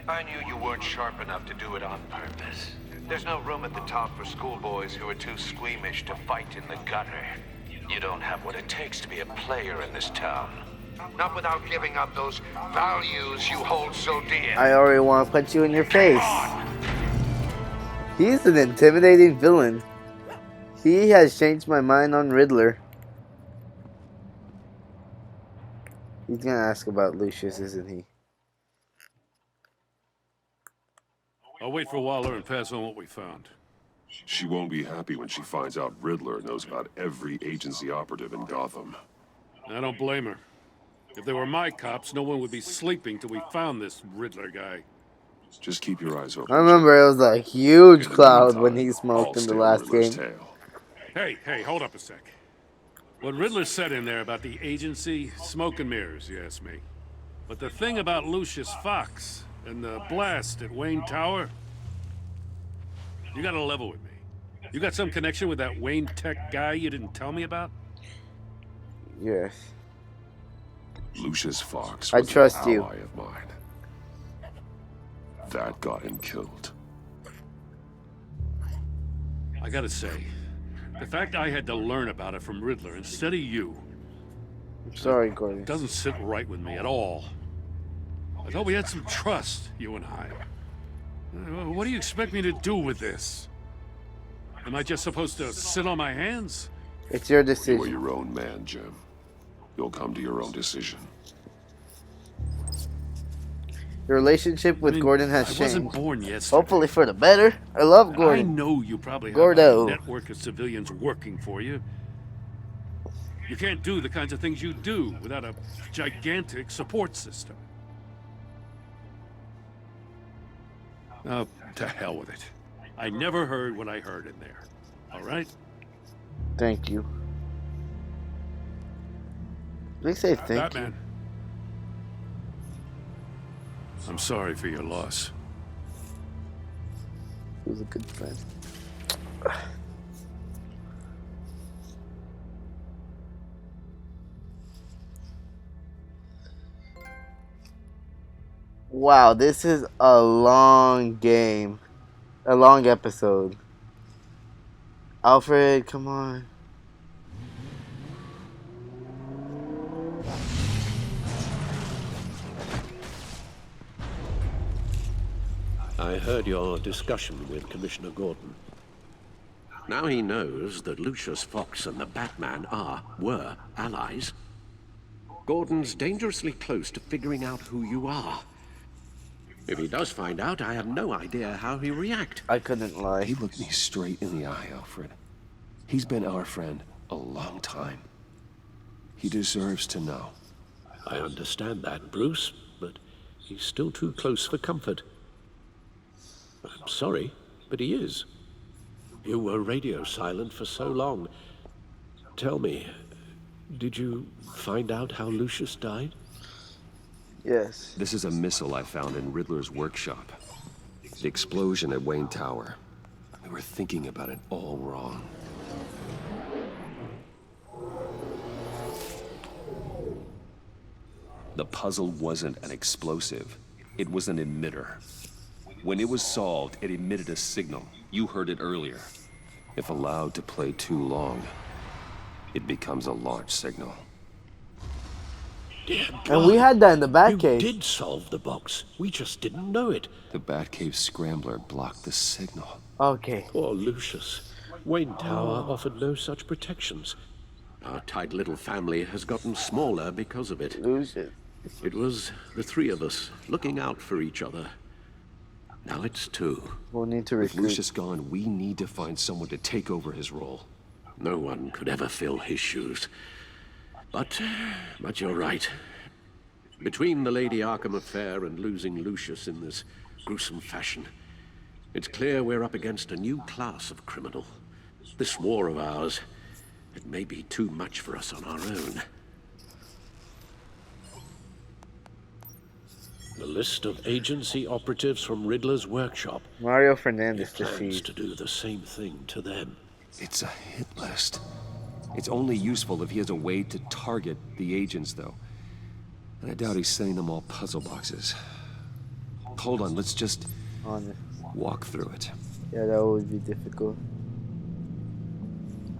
I knew you weren't sharp enough to do it on purpose. There's no room at the top for schoolboys who are too squeamish to fight in the gutter. You don't have what it takes to be a player in this town. Not without giving up those values you hold so dear. I already want to punch you in your face. He's an intimidating villain. He has changed my mind on Riddler. He's gonna ask about Lucius, isn't he? I'll wait for Waller and pass on what we found. She won't be happy when she finds out Riddler knows about every agency operative in Gotham. I don't blame her. If they were my cops, no one would be sleeping till we found this Riddler guy. Just keep your eyes open. I remember it was a huge cloud when he smoked in the last game. Hey, hold up a sec. What Riddler said in there about the agency, smoke and mirrors, you ask me. But the thing about Lucius Fox and the blast at Wayne Tower, you gotta level with me. You got some connection with that Wayne Tech guy you didn't tell me about? Yes. Lucius Fox I was trust an you. ally of mine. That got him killed. I gotta say, the fact I had to learn about it from Riddler instead of you, I'm sorry, Gordon. doesn't sit right with me at all. I thought we had some trust, you and I. What do you expect me to do with this? Am I just supposed to sit on my hands? It's your decision. You are your own man, Jim. You'll come to your own decision. Your relationship with Gordon has I changed. wasn't born yesterday. Hopefully for the better. I love I Gordon. know you probably have Gordo. a network of civilians working for you. You can't do the kinds of things you do without a gigantic support system. Oh, to hell with it. I never heard what I heard in there. All right? Thank you. Please say thank Batman. I'm sorry for your loss. He was a good friend. Wow, this is a long game. A long episode. Alfred, come on. I heard your discussion with Commissioner Gordon. Now he knows that Lucius Fox and the Batman were allies. Gordon's dangerously close to figuring out who you are. If he does find out, I have no idea how he'll react. I couldn't lie. He looked me straight in the eye, Alfred. He's been our friend a long time. He deserves to know. I understand that, Bruce, but he's still too close for comfort. I'm sorry, but he is. You were radio silent for so long. Tell me, did you find out how Lucius died? Yes. This is a missile I found in Riddler's workshop. The explosion at Wayne Tower. We were thinking about it all wrong. The puzzle wasn't an explosive. It was an emitter. When it was solved, it emitted a signal. You heard it earlier. If allowed to play too long, it becomes a launch signal. Dear God, And we had that in the Batcave. You did solve the box. We just didn't know it. The Batcave scrambler blocked the signal. Okay. Poor Lucius. Wayne Tower offered no such protections. Our tight little family has gotten smaller because of it. Lucius. It was the three of us looking out for each other. Now it's two. We'll need to With recruit. Lucius gone, we need to find someone to take over his role. No one could ever fill his shoes. But you're right. Between the Lady Arkham affair and losing Lucius in this gruesome fashion, it's clear we're up against a new class of criminal. This war of ours, it may be too much for us on our own. The list of agency operatives from Riddler's workshop. Mario Fernandez plans to do the same thing to them. It's a hit list. It's only useful if he has a way to target the agents, though. And I doubt he's sending them all puzzle boxes. Hold on, let's just walk through it. Yeah, that would be difficult.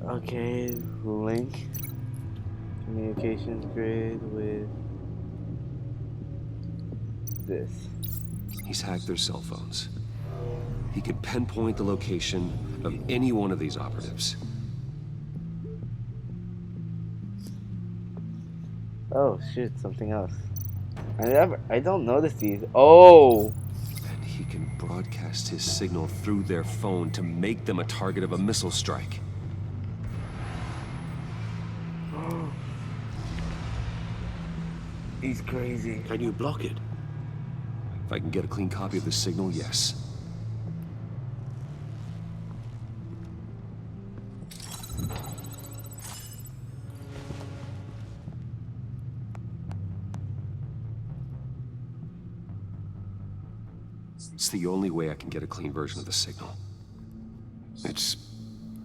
Okay, link communications grid with this. He's hacked their cell phones. He could pinpoint the location of any one of these operatives. Oh shit, something else. I don't notice these. Oh! And he can broadcast his signal through their phone to make them a target of a missile strike. He's crazy. Can you block it? If I can get a clean copy of the signal, yes. It's the only way I can get a clean version of the signal. It's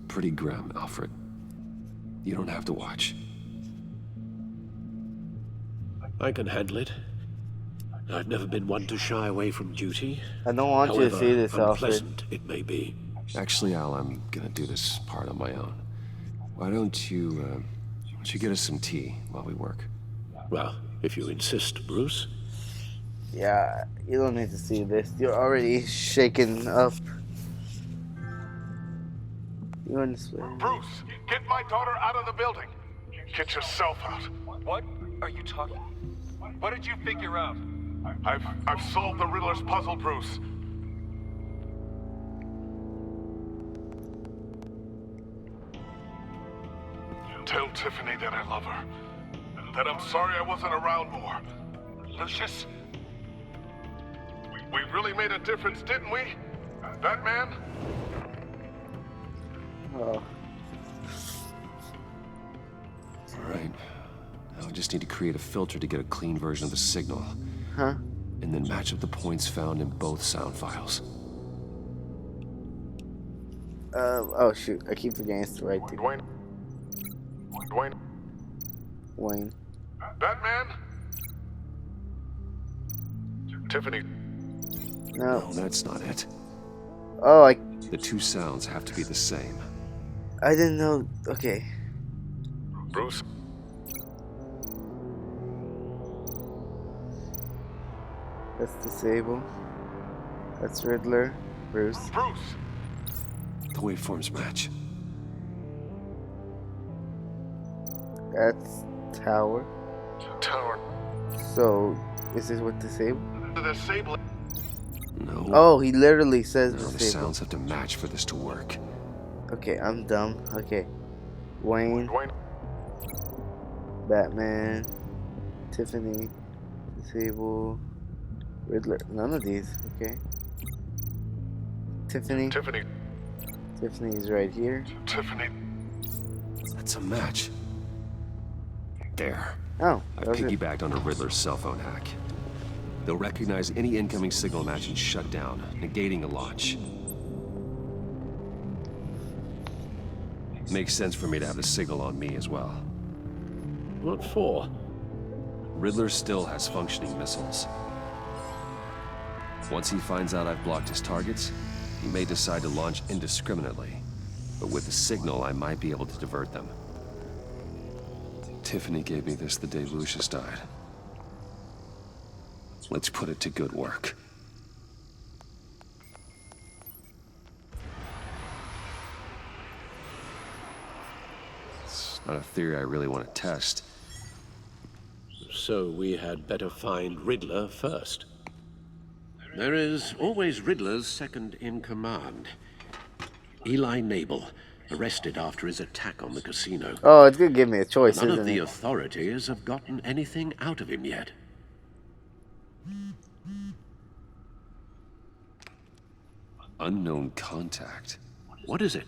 pretty grim, Alfred. You don't have to watch. I can handle it. I've never been one to shy away from duty. I don't want you to see this, Alfred. Unpleasant it may be. Actually, Al, I'm gonna do this part on my own. Why don't you get us some tea while we work? Well, if you insist, Bruce. Yeah, you don't need to see this. You're already shaken up. You understand? Bruce, get my daughter out of the building. Get yourself out. What are you talking? What did you figure out? I've solved the Riddler's puzzle, Bruce. Tell Tiffany that I love her. That I'm sorry I wasn't around more. Lucius, we really made a difference, didn't we? Batman? Oh. Alright. Now I just need to create a filter to get a clean version of the signal. Huh? And then match up the points found in both sound files. Oh shoot, I keep forgetting it's the right thing. Dwayne? Wayne. Batman? Tiffany. No. No, that's not it. Oh, The two sounds have to be the same. I didn't know. Okay. Bruce? That's Disable. That's Riddler. Bruce. Bruce! The waveforms match. That's Tower. Tower. So, is this what Disable? The Disable. No. Oh, he literally says No, the Disable. sounds have to match for this to work. Okay, I'm dumb. Okay. Wayne. Batman. Tiffany. Disable. Riddler. None of these. Okay. Tiffany. Tiffany's right here. Tiffany. That's a match. There. Oh, I that was it. piggybacked on a Riddler's cell phone hack. They'll recognize any incoming signal match and shut down, negating a launch. Makes sense for me to have the signal on me as well. What for? Riddler still has functioning missiles. Once he finds out I've blocked his targets, he may decide to launch indiscriminately. But with the signal, I might be able to divert them. Tiffany gave me this the day Lucius died. Let's put it to good work. It's not a theory I really want to test. So we had better find Riddler first. There is always Riddler's second in command. Eli Nabel, arrested after his attack on the casino. Oh, it's gonna give me a choice, None isn't of the it? authorities have gotten anything out of him yet. Unknown contact. What is it?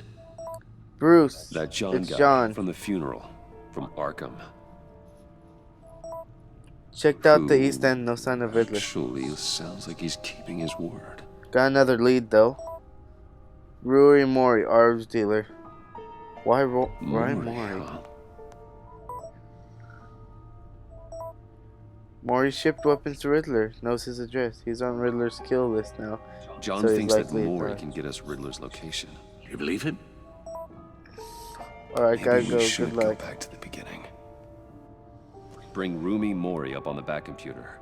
Bruce. That John It's guy John. from the funeral, from Arkham. Checked out the East End, no sign of Riddler. Actually, it sounds like he's keeping his word. Got another lead though. Rory Mori, arms dealer. Why Mori? Mori shipped weapons to Riddler. Knows his address. He's on Riddler's kill list now. John so he's thinks that likely to Mori die. can get us Riddler's location. You believe him? Alright, Maybe gotta we go. should Good go luck. back to the beginning. Bring Rumi Mori up on the back computer.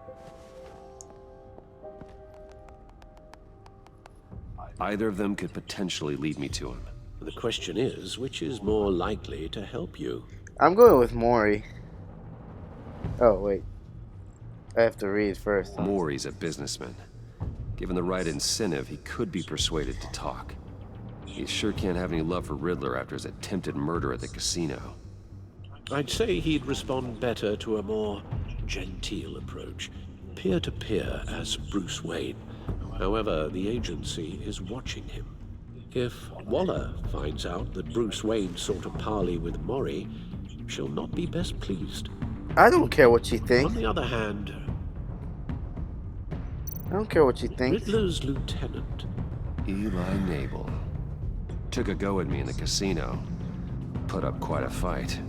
Either of them could potentially lead me to him. The question is, which is more likely to help you? I'm going with Mori. Oh, wait. I have to read first. Huh? Mori's a businessman. Given the right incentive, he could be persuaded to talk. He sure can't have any love for Riddler after his attempted murder at the casino. I'd say he'd respond better to a more genteel approach, peer-to-peer as Bruce Wayne. However, the agency is watching him. If Waller finds out that Bruce Wayne sought a parley with Mori, she'll not be best pleased. I don't care what you think. On the other hand, I don't care what you think. Riddler's lieutenant, Eli Nabel. Took a go at me in the casino. Put up quite a fight.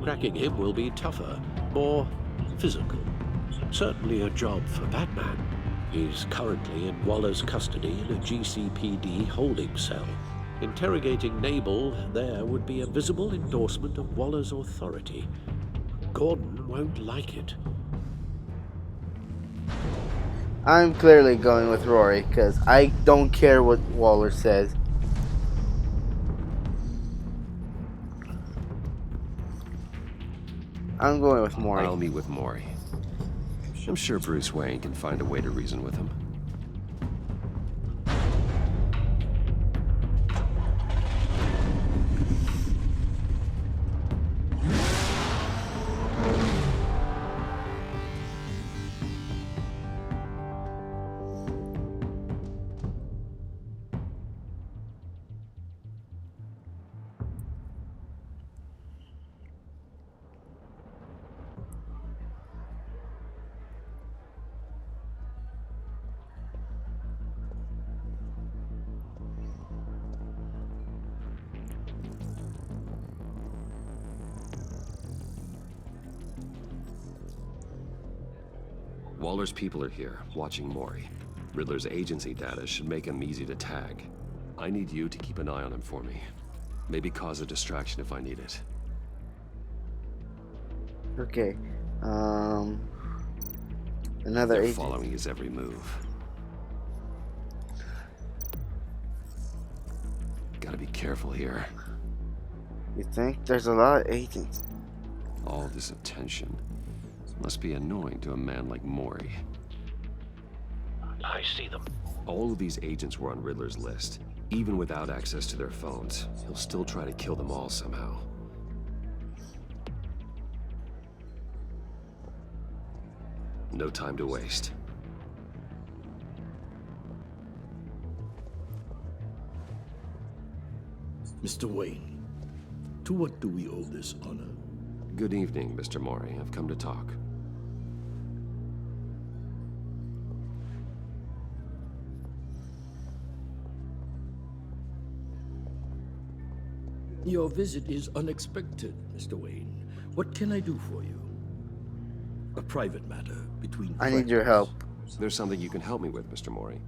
cracking him will be tougher, more physical. Certainly a job for Batman. He's currently in Waller's custody in a GCPD holding cell. Interrogating Nabel there would be a visible endorsement of Waller's authority. Gordon won't like it. I'm clearly going with Rory, because I don't care what Waller says. I'm going with Mori. I'll meet with Mori. I'm sure Bruce Wayne can find a way to reason with him. Waller's people are here, watching Mori. Riddler's agency data should make him easy to tag. I need you to keep an eye on him for me. Maybe cause a distraction if I need it. Okay. Another They're agent. following his every move. Gotta be careful here. You think? There's a lot of agents. All this attention must be annoying to a man like Mori. I see them. All of these agents were on Riddler's list. Even without access to their phones, he'll still try to kill them all somehow. No time to waste. Mr. Wayne, to what do we owe this honor? Good evening, Mr. Mori. I've come to talk. Your visit is unexpected, Mr. Wayne. What can I do for you? A private matter between I need your help. There's something you can help me with, Mr. Mori.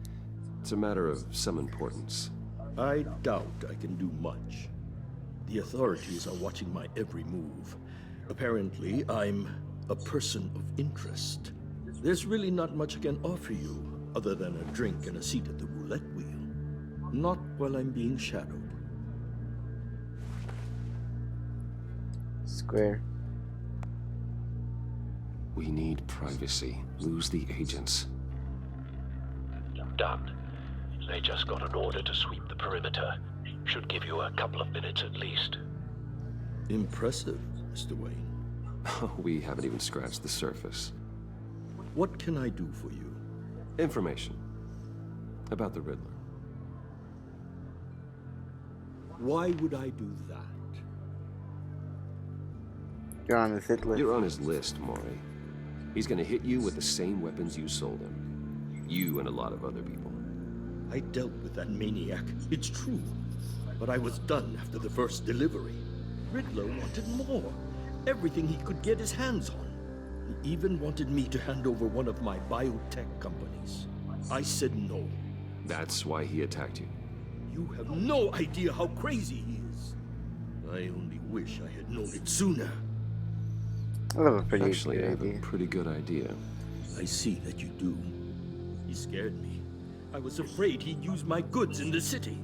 It's a matter of some importance. I doubt I can do much. The authorities are watching my every move. Apparently, I'm a person of interest. There's really not much I can offer you, other than a drink and a seat at the roulette wheel. Not while I'm being shadowed. Square. We need privacy. Lose the agents. Done. They just got an order to sweep the perimeter. Should give you a couple of minutes at least. Impressive, Mr. Wayne. We haven't even scratched the surface. What can I do for you? Information about the Riddler. Why would I do that? You're on his hit list. You're on his list, Mori. He's gonna hit you with the same weapons you sold him. You and a lot of other people. I dealt with that maniac, it's true. But I was done after the first delivery. Riddler wanted more. Everything he could get his hands on. He even wanted me to hand over one of my biotech companies. I said no. That's why he attacked you. You have no idea how crazy he is. I only wish I had known it sooner. I have a pretty Actually, good I have idea. a pretty good idea. I see that you do. He scared me. I was afraid he'd use my goods in the city.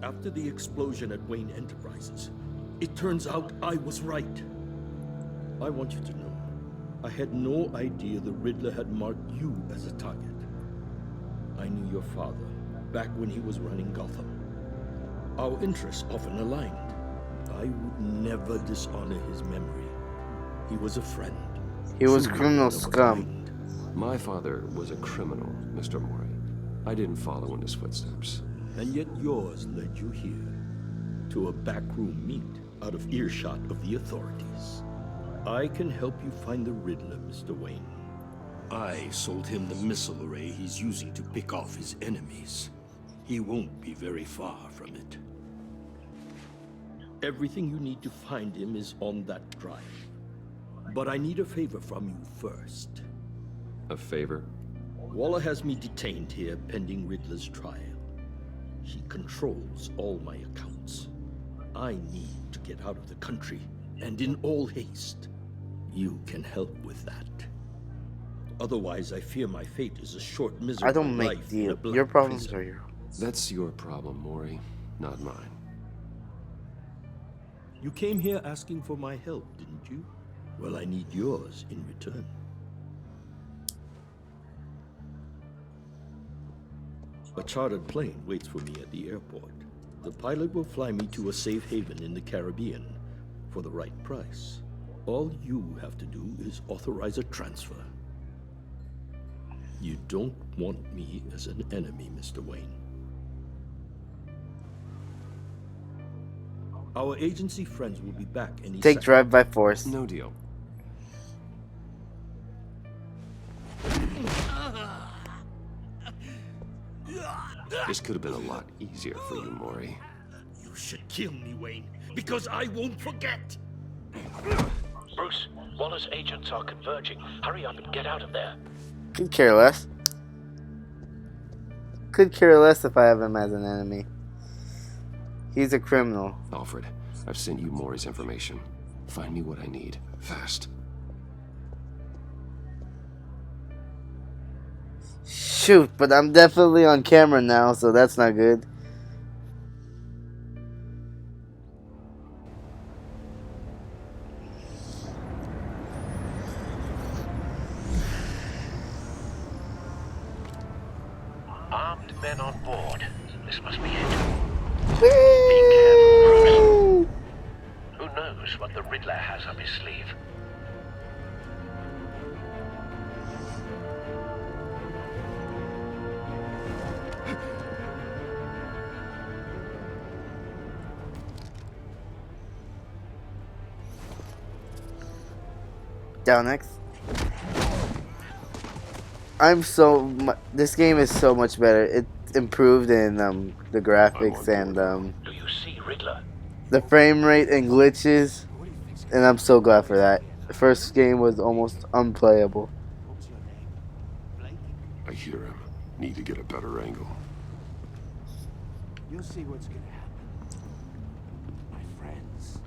After the explosion at Wayne Enterprises, it turns out I was right. I want you to know, I had no idea the Riddler had marked you as a target. I knew your father back when he was running Gotham. Our interests often aligned. I would never dishonor his memory. He was a friend. He was Truly criminal one of a scum. kind. My father was a criminal, Mr. Mori. I didn't follow in his footsteps. And yet yours led you here, to a backroom meet out of earshot of the authorities. I can help you find the Riddler, Mr. Wayne. I sold him the missile array he's using to pick off his enemies. He won't be very far from it. Everything you need to find him is on that drive. But I need a favor from you first. A favor? Waller has me detained here pending Riddler's trial. He controls all my accounts. I need to get out of the country, and in all haste. You can help with that. Otherwise, I fear my fate is a short, miserable I don't make life in a deals. black Your problems prison. are your. That's your problem, Mori, not mine. You came here asking for my help, didn't you? Well, I need yours in return. A chartered plane waits for me at the airport. The pilot will fly me to a safe haven in the Caribbean for the right price. All you have to do is authorize a transfer. You don't want me as an enemy, Mr. Wayne. Our agency friends will be back any Take second. drive by force. No deal. This could have been a lot easier for you, Maury. You should kill me, Wayne, because I won't forget. Bruce, Waller's agents are converging. Hurry up and get out of there. Could care less. Could care less if I have him as an enemy. He's a criminal. Alfred, I've sent you Maury's information. Find me what I need. Fast. Shoot, but I'm definitely on camera now, so that's not good. Armed men on board. This must be it. Be careful, Bruce. Who knows what the Riddler has up his sleeve? Down next. This game is so much better. It improved in the graphics and Do you see Riddler? the frame rate and glitches, and I'm so glad for that. The first game was almost unplayable. I hear him. Need to get a better angle. You'll see what's gonna happen. My friends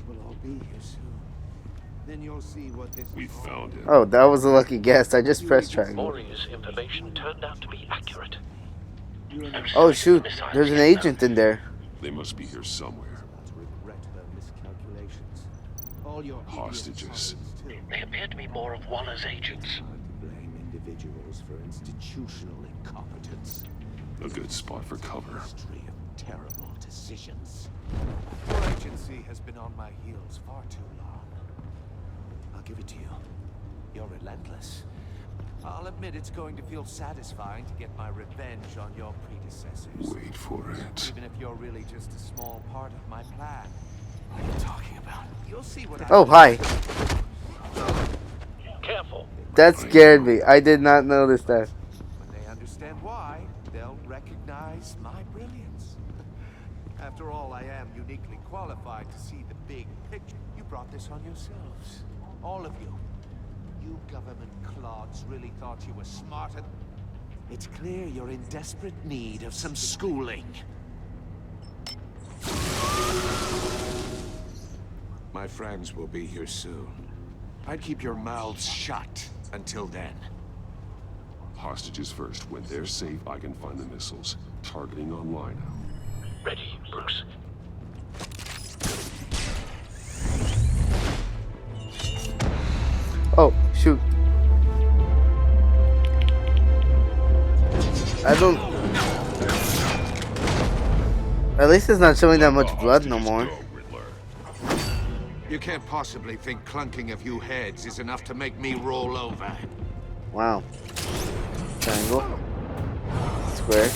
will all be here soon. Then you'll see what this We found him. Oh, that was a lucky guess. I just pressed triangle. Maury's information turned out to be accurate. Oh shoot, there's an agent in there. They must be here somewhere. regret their miscalculations. All your Hostages. They appear to be more of Waller's agents. blame individuals for institutional incompetence. A good spot for cover. History of terrible decisions. Your agency has been on my heels far too long. I'll give it to you. You're relentless. I'll admit it's going to feel satisfying to get my revenge on your predecessors. Wait for it. Even if you're really just a small part of my plan. What are you talking about? You'll see what Oh, hi. Careful. That scared me. I did not notice that. When they understand why, they'll recognize my brilliance. After all, I am uniquely qualified to see the big picture. You brought this on yourselves. All of you. You government clods really thought you were smarter. It's clear you're in desperate need of some schooling. My friends will be here soon. I'd keep your mouths shut until then. Hostages first. When they're safe, I can find the missiles. Targeting online now. Ready, Bruce. Oh, shoot. I don't... At least it's not showing that much blood no more. You can't possibly think clunking a few heads is enough to make me roll over. Wow. Triangle. Square.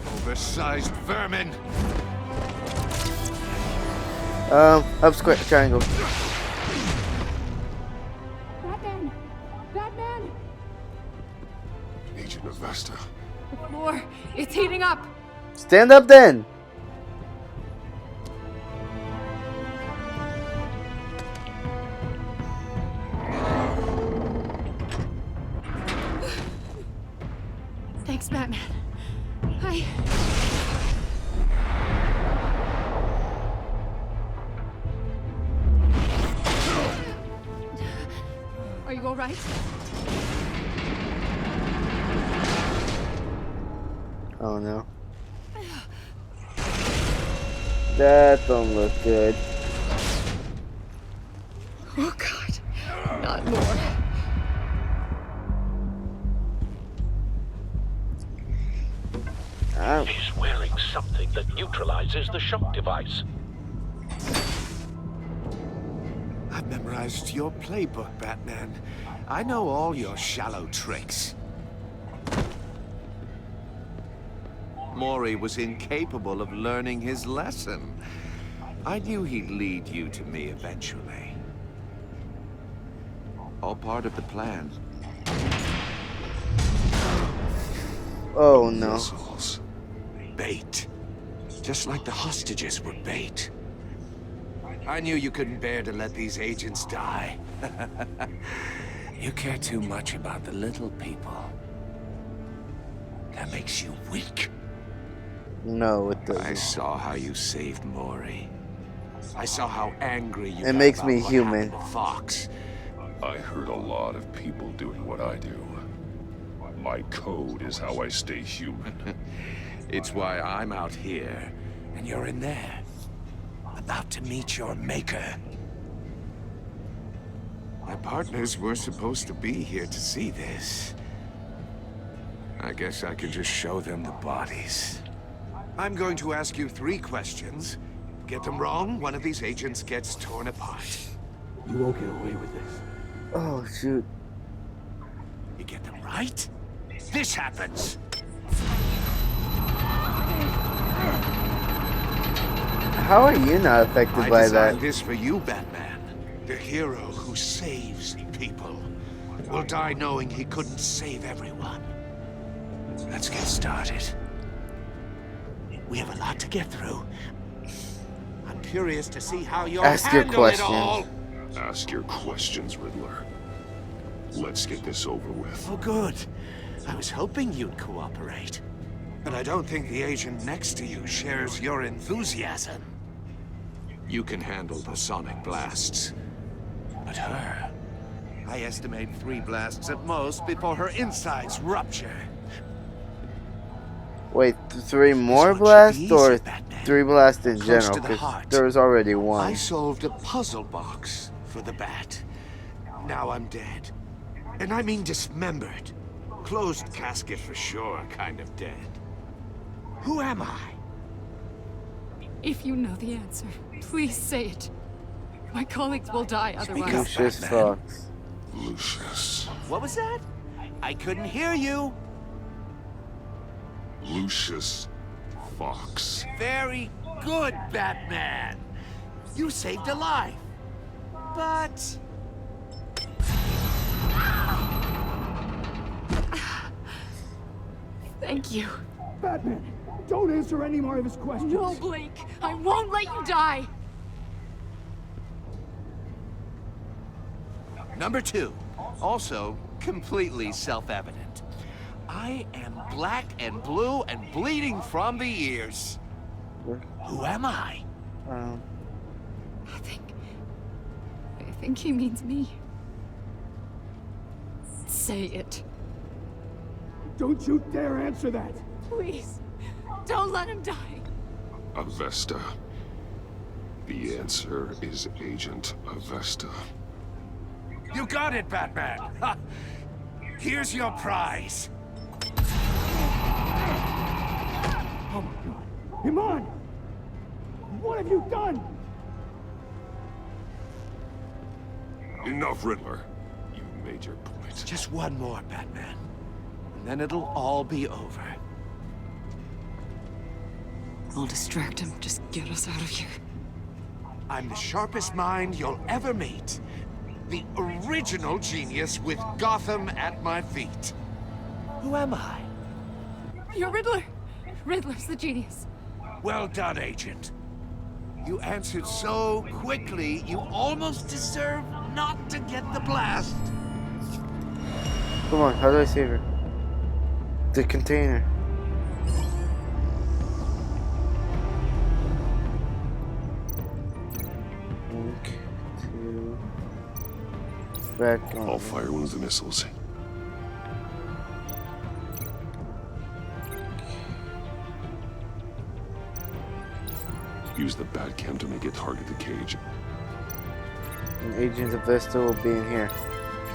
Oversized vermin! Up square, triangle. Batman! Batman! Agent Avesta. The floor, it's heating up! Stand up then! Thanks, Batman. Are you all right? Oh no. That don't look good. Oh God, not more. He's wearing something that neutralizes the shock device. I've memorized your playbook, Batman. I know all your shallow tricks. Mori was incapable of learning his lesson. I knew he'd lead you to me eventually. All part of the plan. Oh no. Missiles. Bait. Just like the hostages were bait. I knew you couldn't bear to let these agents die. You care too much about the little people. That makes you weak. No, it doesn't. I saw how you saved Mori. I saw how angry you got It makes about me what human. happened to Fox. I heard a lot of people doing what I do. My code is how I stay human. It's why I'm out here, and you're in there. About to meet your maker. My partners were supposed to be here to see this. I guess I can just show them the bodies. I'm going to ask you 3 questions. Get them wrong, one of these agents gets torn apart. You won't get away with this. Oh shoot. You get them right, this happens. How are you not affected by I designed that? this for you, Batman. The hero who saves people will die knowing he couldn't save everyone. Let's get started. We have a lot to get through. I'm curious to see how you'll Ask your handle it all. questions. Ask your questions, Riddler. Let's get this over with. Oh, good. I was hoping you'd cooperate. But I don't think the agent next to you shares your enthusiasm. You can handle the sonic blasts. But her... I estimate 3 blasts at most before her insides rupture. Wait, 3 more blasts or 3 blasts in Close general? to the Because heart. there was already 1. I solved a puzzle box for the bat. Now I'm dead. And I mean dismembered. Closed casket for sure, kind of dead. Who am I? If you know the answer, please say it. My colleagues will die otherwise. Lucius Fox. Lucius. What was that? I couldn't hear you. Lucius Fox. Very good, Batman. You saved a life. But... Thank you. Batman, don't answer any more of his questions. No, Blake. I won't let you die. Number 2. Also, completely self-evident. I am black and blue and bleeding from the ears. Who am I? I think he means me. Say it. Don't you dare answer that. Please. Don't let him die. Avesta. The answer is Agent Avesta. You got it, Batman. Ha. Here's your prize. Oh my God. Iman! What have you done? Enough, Riddler. You made your point. Just one more, Batman. And then it'll all be over. I'll distract him. Just get us out of here. I'm the sharpest mind you'll ever meet. The original genius with Gotham at my feet. Who am I? You're Riddler. Riddler's the genius. Well done, Agent. You answered so quickly, you almost deserve not to get the blast. Come on, how do I save her? The container. Back on. I'll fire one of the missiles. Use the Batcam to make it target the cage. And Agent Avesta will be in here.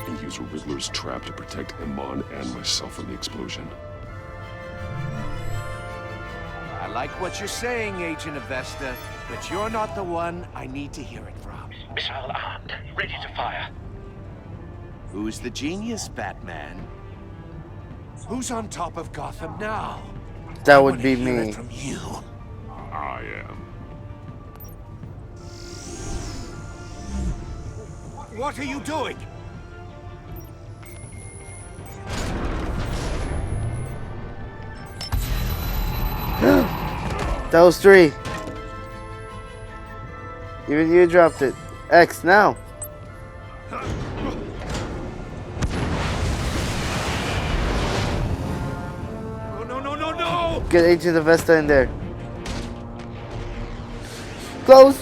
And use Riddler's trap to protect Iman and myself from the explosion. like what you're saying, Agent Avesta, but you're not the one I need to hear it from. Missile armed, ready to fire. Who's the genius, Batman? Who's on top of Gotham now? That I would wanna be hear me. it from you. I am. What are you doing? That was 3. Even you dropped it. X now. No! Get Agent Avesta in there. Close.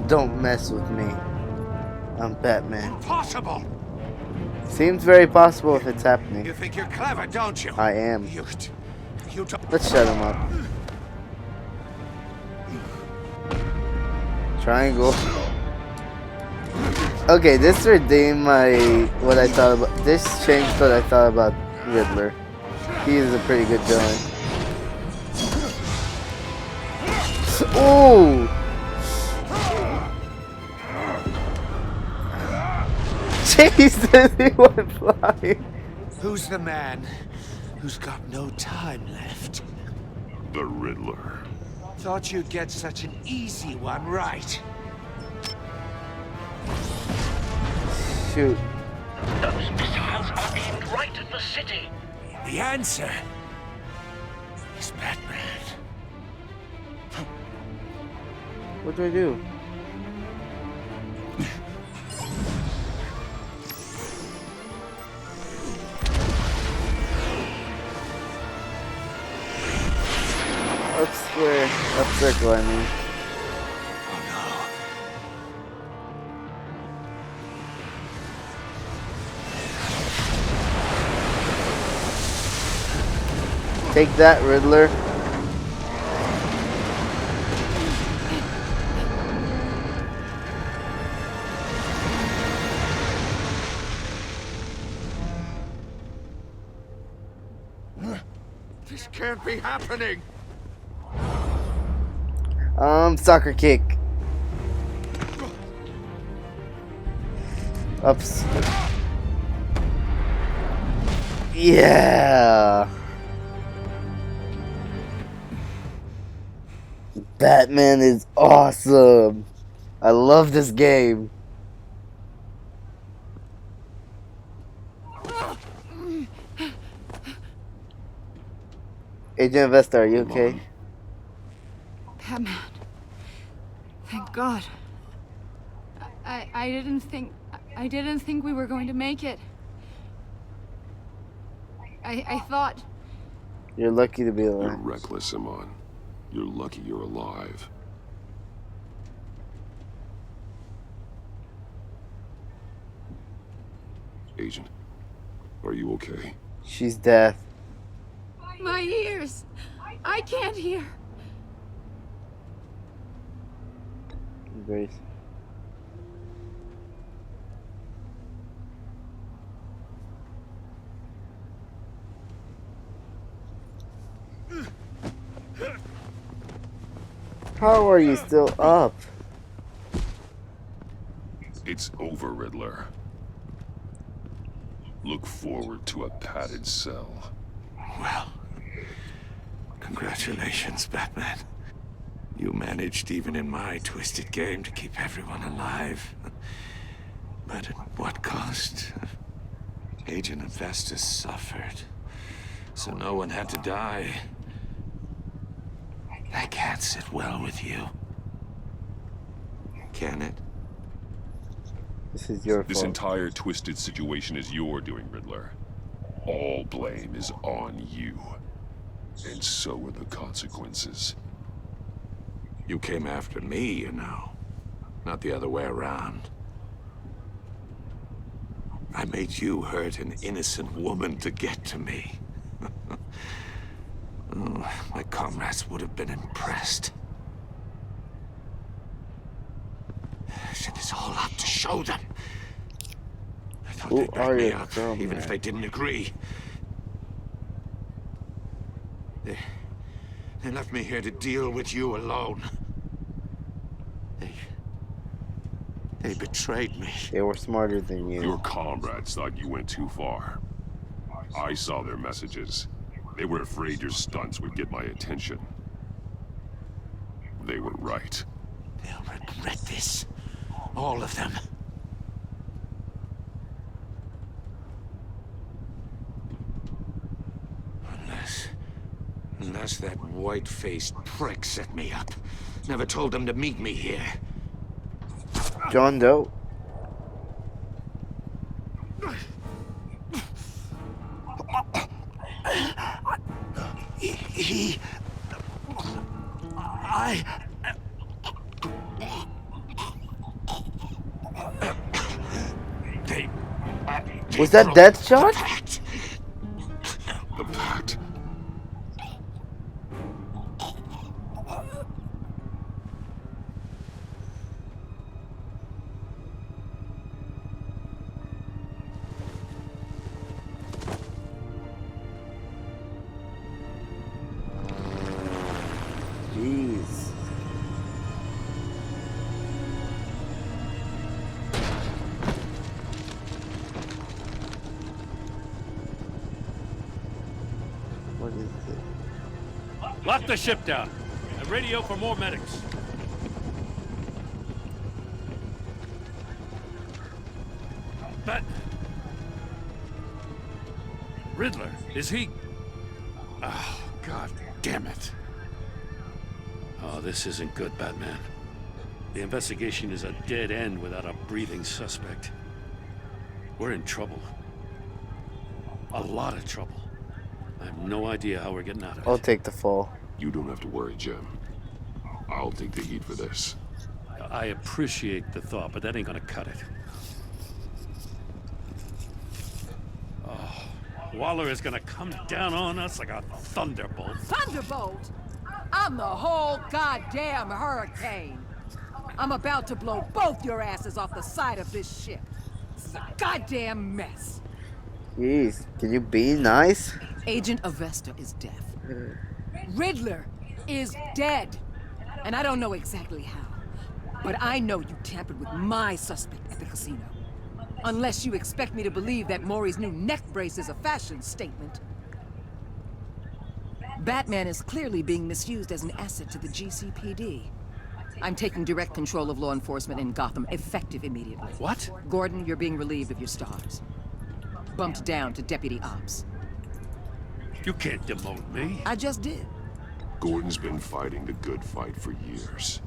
Don't mess with me. I'm Batman. Impossible! Seems very possible if it's happening. You think you're clever, don't you? I am. You don't... Let's shut him up. Triangle. Okay, this redeemed what I thought about. This changed what I thought about Riddler. He is a pretty good villain. Ooh! Jesus, he went flying. Who's the man who's got no time left? The Riddler. Thought you'd get such an easy one right. Shoot. Those missiles are aimed right at the city. The answer is Batman. What do I do? Up square, up circle, I mean. Take that, Riddler. This can't be happening. Soccer kick. Ups. Yeah. Batman is awesome. I love this game. Agent Vesta, are you okay? Batman. Thank God. I didn't think we were going to make it. I thought. You're lucky to be alive. You're reckless, Iman. You're lucky you're alive. Agent, are you okay? She's deaf. My ears. I can't hear. Grace. How are you still up? It's over, Riddler. Look forward to a padded cell. Well, congratulations, Batman. You managed, even in my twisted game, to keep everyone alive. But at what cost? Agent Avesta suffered, so no one had to die. That can't sit well with you. Can it? This is your This fault. entire twisted situation is your doing, Riddler. All blame is on you. And so are the consequences. You came after me, you know. Not the other way around. I made you hurt an innocent woman to get to me. Oh, my comrades would have been impressed. this all up to show them. I thought Who they'd back are me you, up, dumb even if man? they didn't agree. They left me here to deal with you alone. They betrayed me. They were smarter than you. Your comrades thought you went too far. I saw their messages. They were afraid your stunts would get my attention. They were right. They'll regret this. All of them. Unless that white-faced prick set me up. Never told them to meet me here. John Doe. Was that Deathshot? The pact. Jeez. What is it? Lock the ship down. And radio for more medics. But... Riddler, is he... Oh, God damn it. Oh, this isn't good, Batman. The investigation is a dead end without a breathing suspect. We're in trouble. A lot of trouble. I have no idea how we're getting out of it. I'll take the fall. You don't have to worry, Jim. I'll take the heat for this. I appreciate the thought, but that ain't gonna cut it. Oh, Waller is gonna come down on us like a thunderbolt. Thunderbolt? I'm the whole goddamn hurricane. I'm about to blow both your asses off the side of this ship. This is a goddamn mess. Jeez, can you be nice? Agent Avesta is dead. Riddler is dead. And I don't know exactly how. But I know you tampered with my suspect at the casino. Unless you expect me to believe that Maury's new neck brace is a fashion statement. Batman is clearly being misused as an asset to the GCPD. I'm taking direct control of law enforcement in Gotham, effective immediately. What? Gordon, you're being relieved of your stars. Bumped down to Deputy Ops. You can't demote me. I just did. Gordon's been fighting the good fight for years.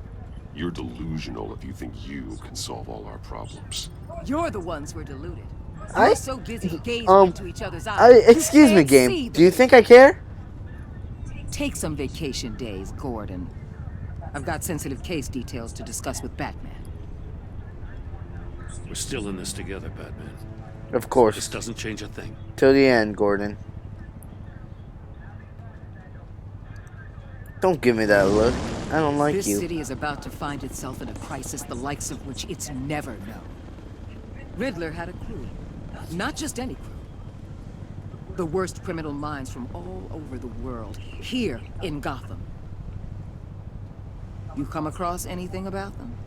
You're delusional if you think you can solve all our problems. You're the ones who are deluded. I- You're so busy gazing into each other's eyes. Excuse me, game. Do you think I care? Take some vacation days, Gordon. I've got sensitive case details to discuss with Batman. We're still in this together, Batman. Of course. This doesn't change a thing. Till the end, Gordon. Don't give me that look. I don't like This you. city is about to find itself in a crisis the likes of which it's never known. Riddler had a crew. Not just any crew. The worst criminal minds from all over the world, here in Gotham. You come across anything about them?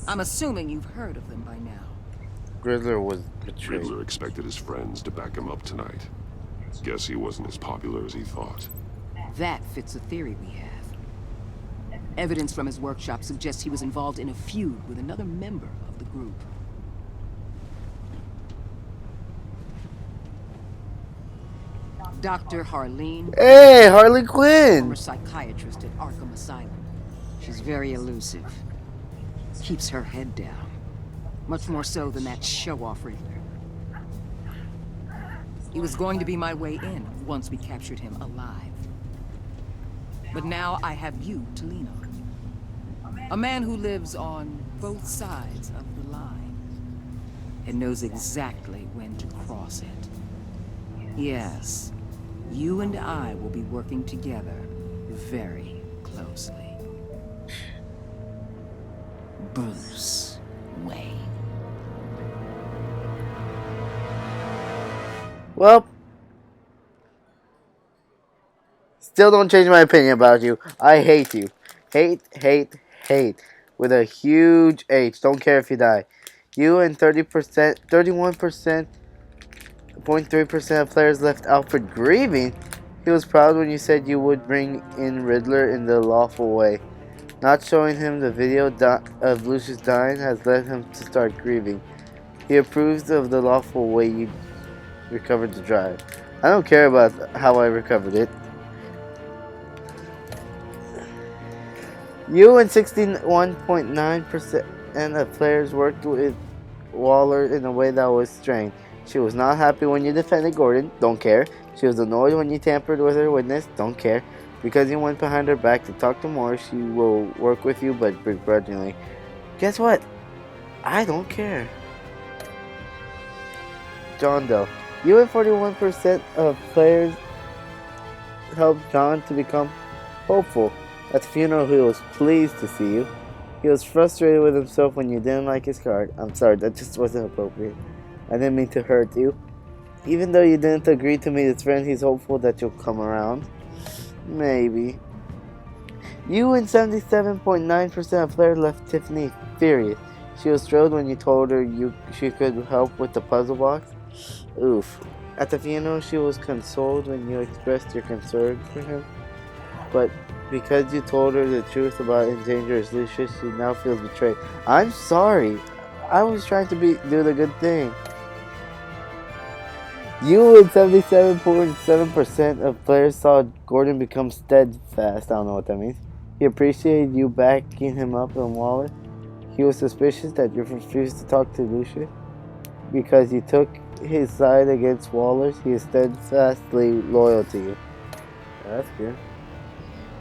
I'm assuming you've heard of them by now. Riddler was betrayed. Riddler expected his friends to back him up tonight. Guess he wasn't as popular as he thought. That fits a theory we have. Evidence from his workshop suggests he was involved in a feud with another member of the group. Dr. Harleen. Hey, Harley Quinn! Former psychiatrist at Arkham Asylum. She's very elusive. Keeps her head down. Much more so than that show-off Riddler. He was going to be my way in once we captured him alive. But now I have you to lean on. A man who lives on both sides of the line. And knows exactly when to cross it. Yes, you and I will be working together very closely. Bruce. way. Well, still don't change my opinion about you. I hate you. Hate, hate, hate. With a huge H. Don't care if you die. You and 30%, 31%, 0.3% of players left Alfred grieving. He was proud when you said you would bring in Riddler in the lawful way. Not showing him the video of Lucius dying has led him to start grieving. He approves of the lawful way you recovered the drive. I don't care about how I recovered it. You and 61.9% of players worked with Waller in a way that was strange. She was not happy when you defended Gordon, don't care. She was annoyed when you tampered with her witness, don't care. Because you went behind her back to talk to more, she will work with you but begrudgingly. Guess what? I don't care. John Doe. You and 41% of players helped John to become hopeful. At the funeral, he was pleased to see you. He was frustrated with himself when you didn't like his card. I'm sorry, that just wasn't appropriate. I didn't mean to hurt you. Even though you didn't agree to meet his friend, he's hopeful that you'll come around. Maybe. You and 77.9% of players left Tiffany furious. She was thrilled when you told her she could help with the puzzle box. Oof. At the funeral, she was consoled when you expressed your concern for him. But because you told her the truth about Dangerous Lucius, she now feels betrayed. I'm sorry. I was trying to do the good thing. You and 77.7% of players saw Gordon become steadfast. I don't know what that means. He appreciated you backing him up on Waller. He was suspicious that you refused to talk to Lucius. Because you took his side against Waller's, he is steadfastly loyal to you. That's good.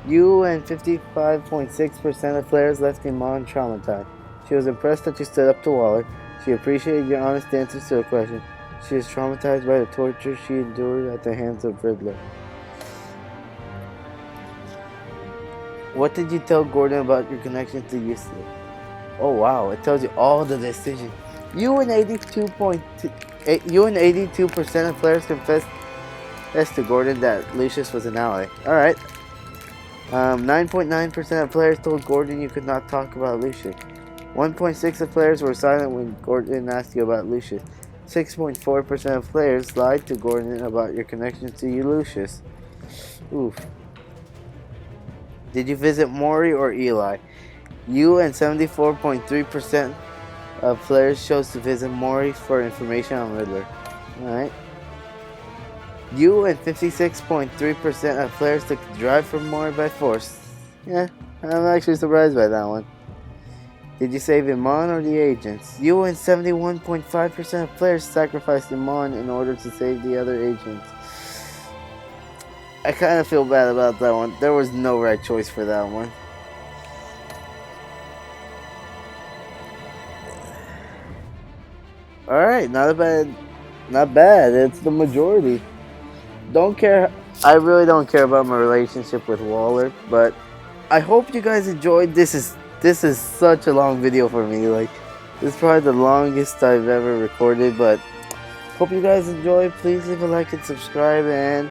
You and 55.6% of players left Iman traumatized. She was impressed that you stood up to Waller. She appreciated your honest answers to her question. She is traumatized by the torture she endured at the hands of Riddler. What did you tell Gordon about your connection to Useless? Oh wow, it tells you all the decisions. You and 82% of players confessed to Gordon that Lucius was an ally. Alright. 9.9% of players told Gordon you could not talk about Lucius. 1.6% of players were silent when Gordon asked you about Lucius. 6.4% of players lied to Gordon about your connection to Lucius. Oof. Did you visit Maury or Eli? You and 74.3% of players chose to visit Maury for information on Riddler. Alright. You and 56.3% of players took the drive from Maury by force. Yeah, I'm actually surprised by that one. Did you save Iman or the agents? You and 71.5% of players sacrificed Iman in order to save the other agents. I kind of feel bad about that one. There was no right choice for that one. Alright, not bad. It's the majority. Don't care. I really don't care about my relationship with Waller, but I hope you guys enjoyed. This is such a long video for me. Like, this is probably the longest I've ever recorded, but hope you guys enjoyed. Please leave a like and subscribe, and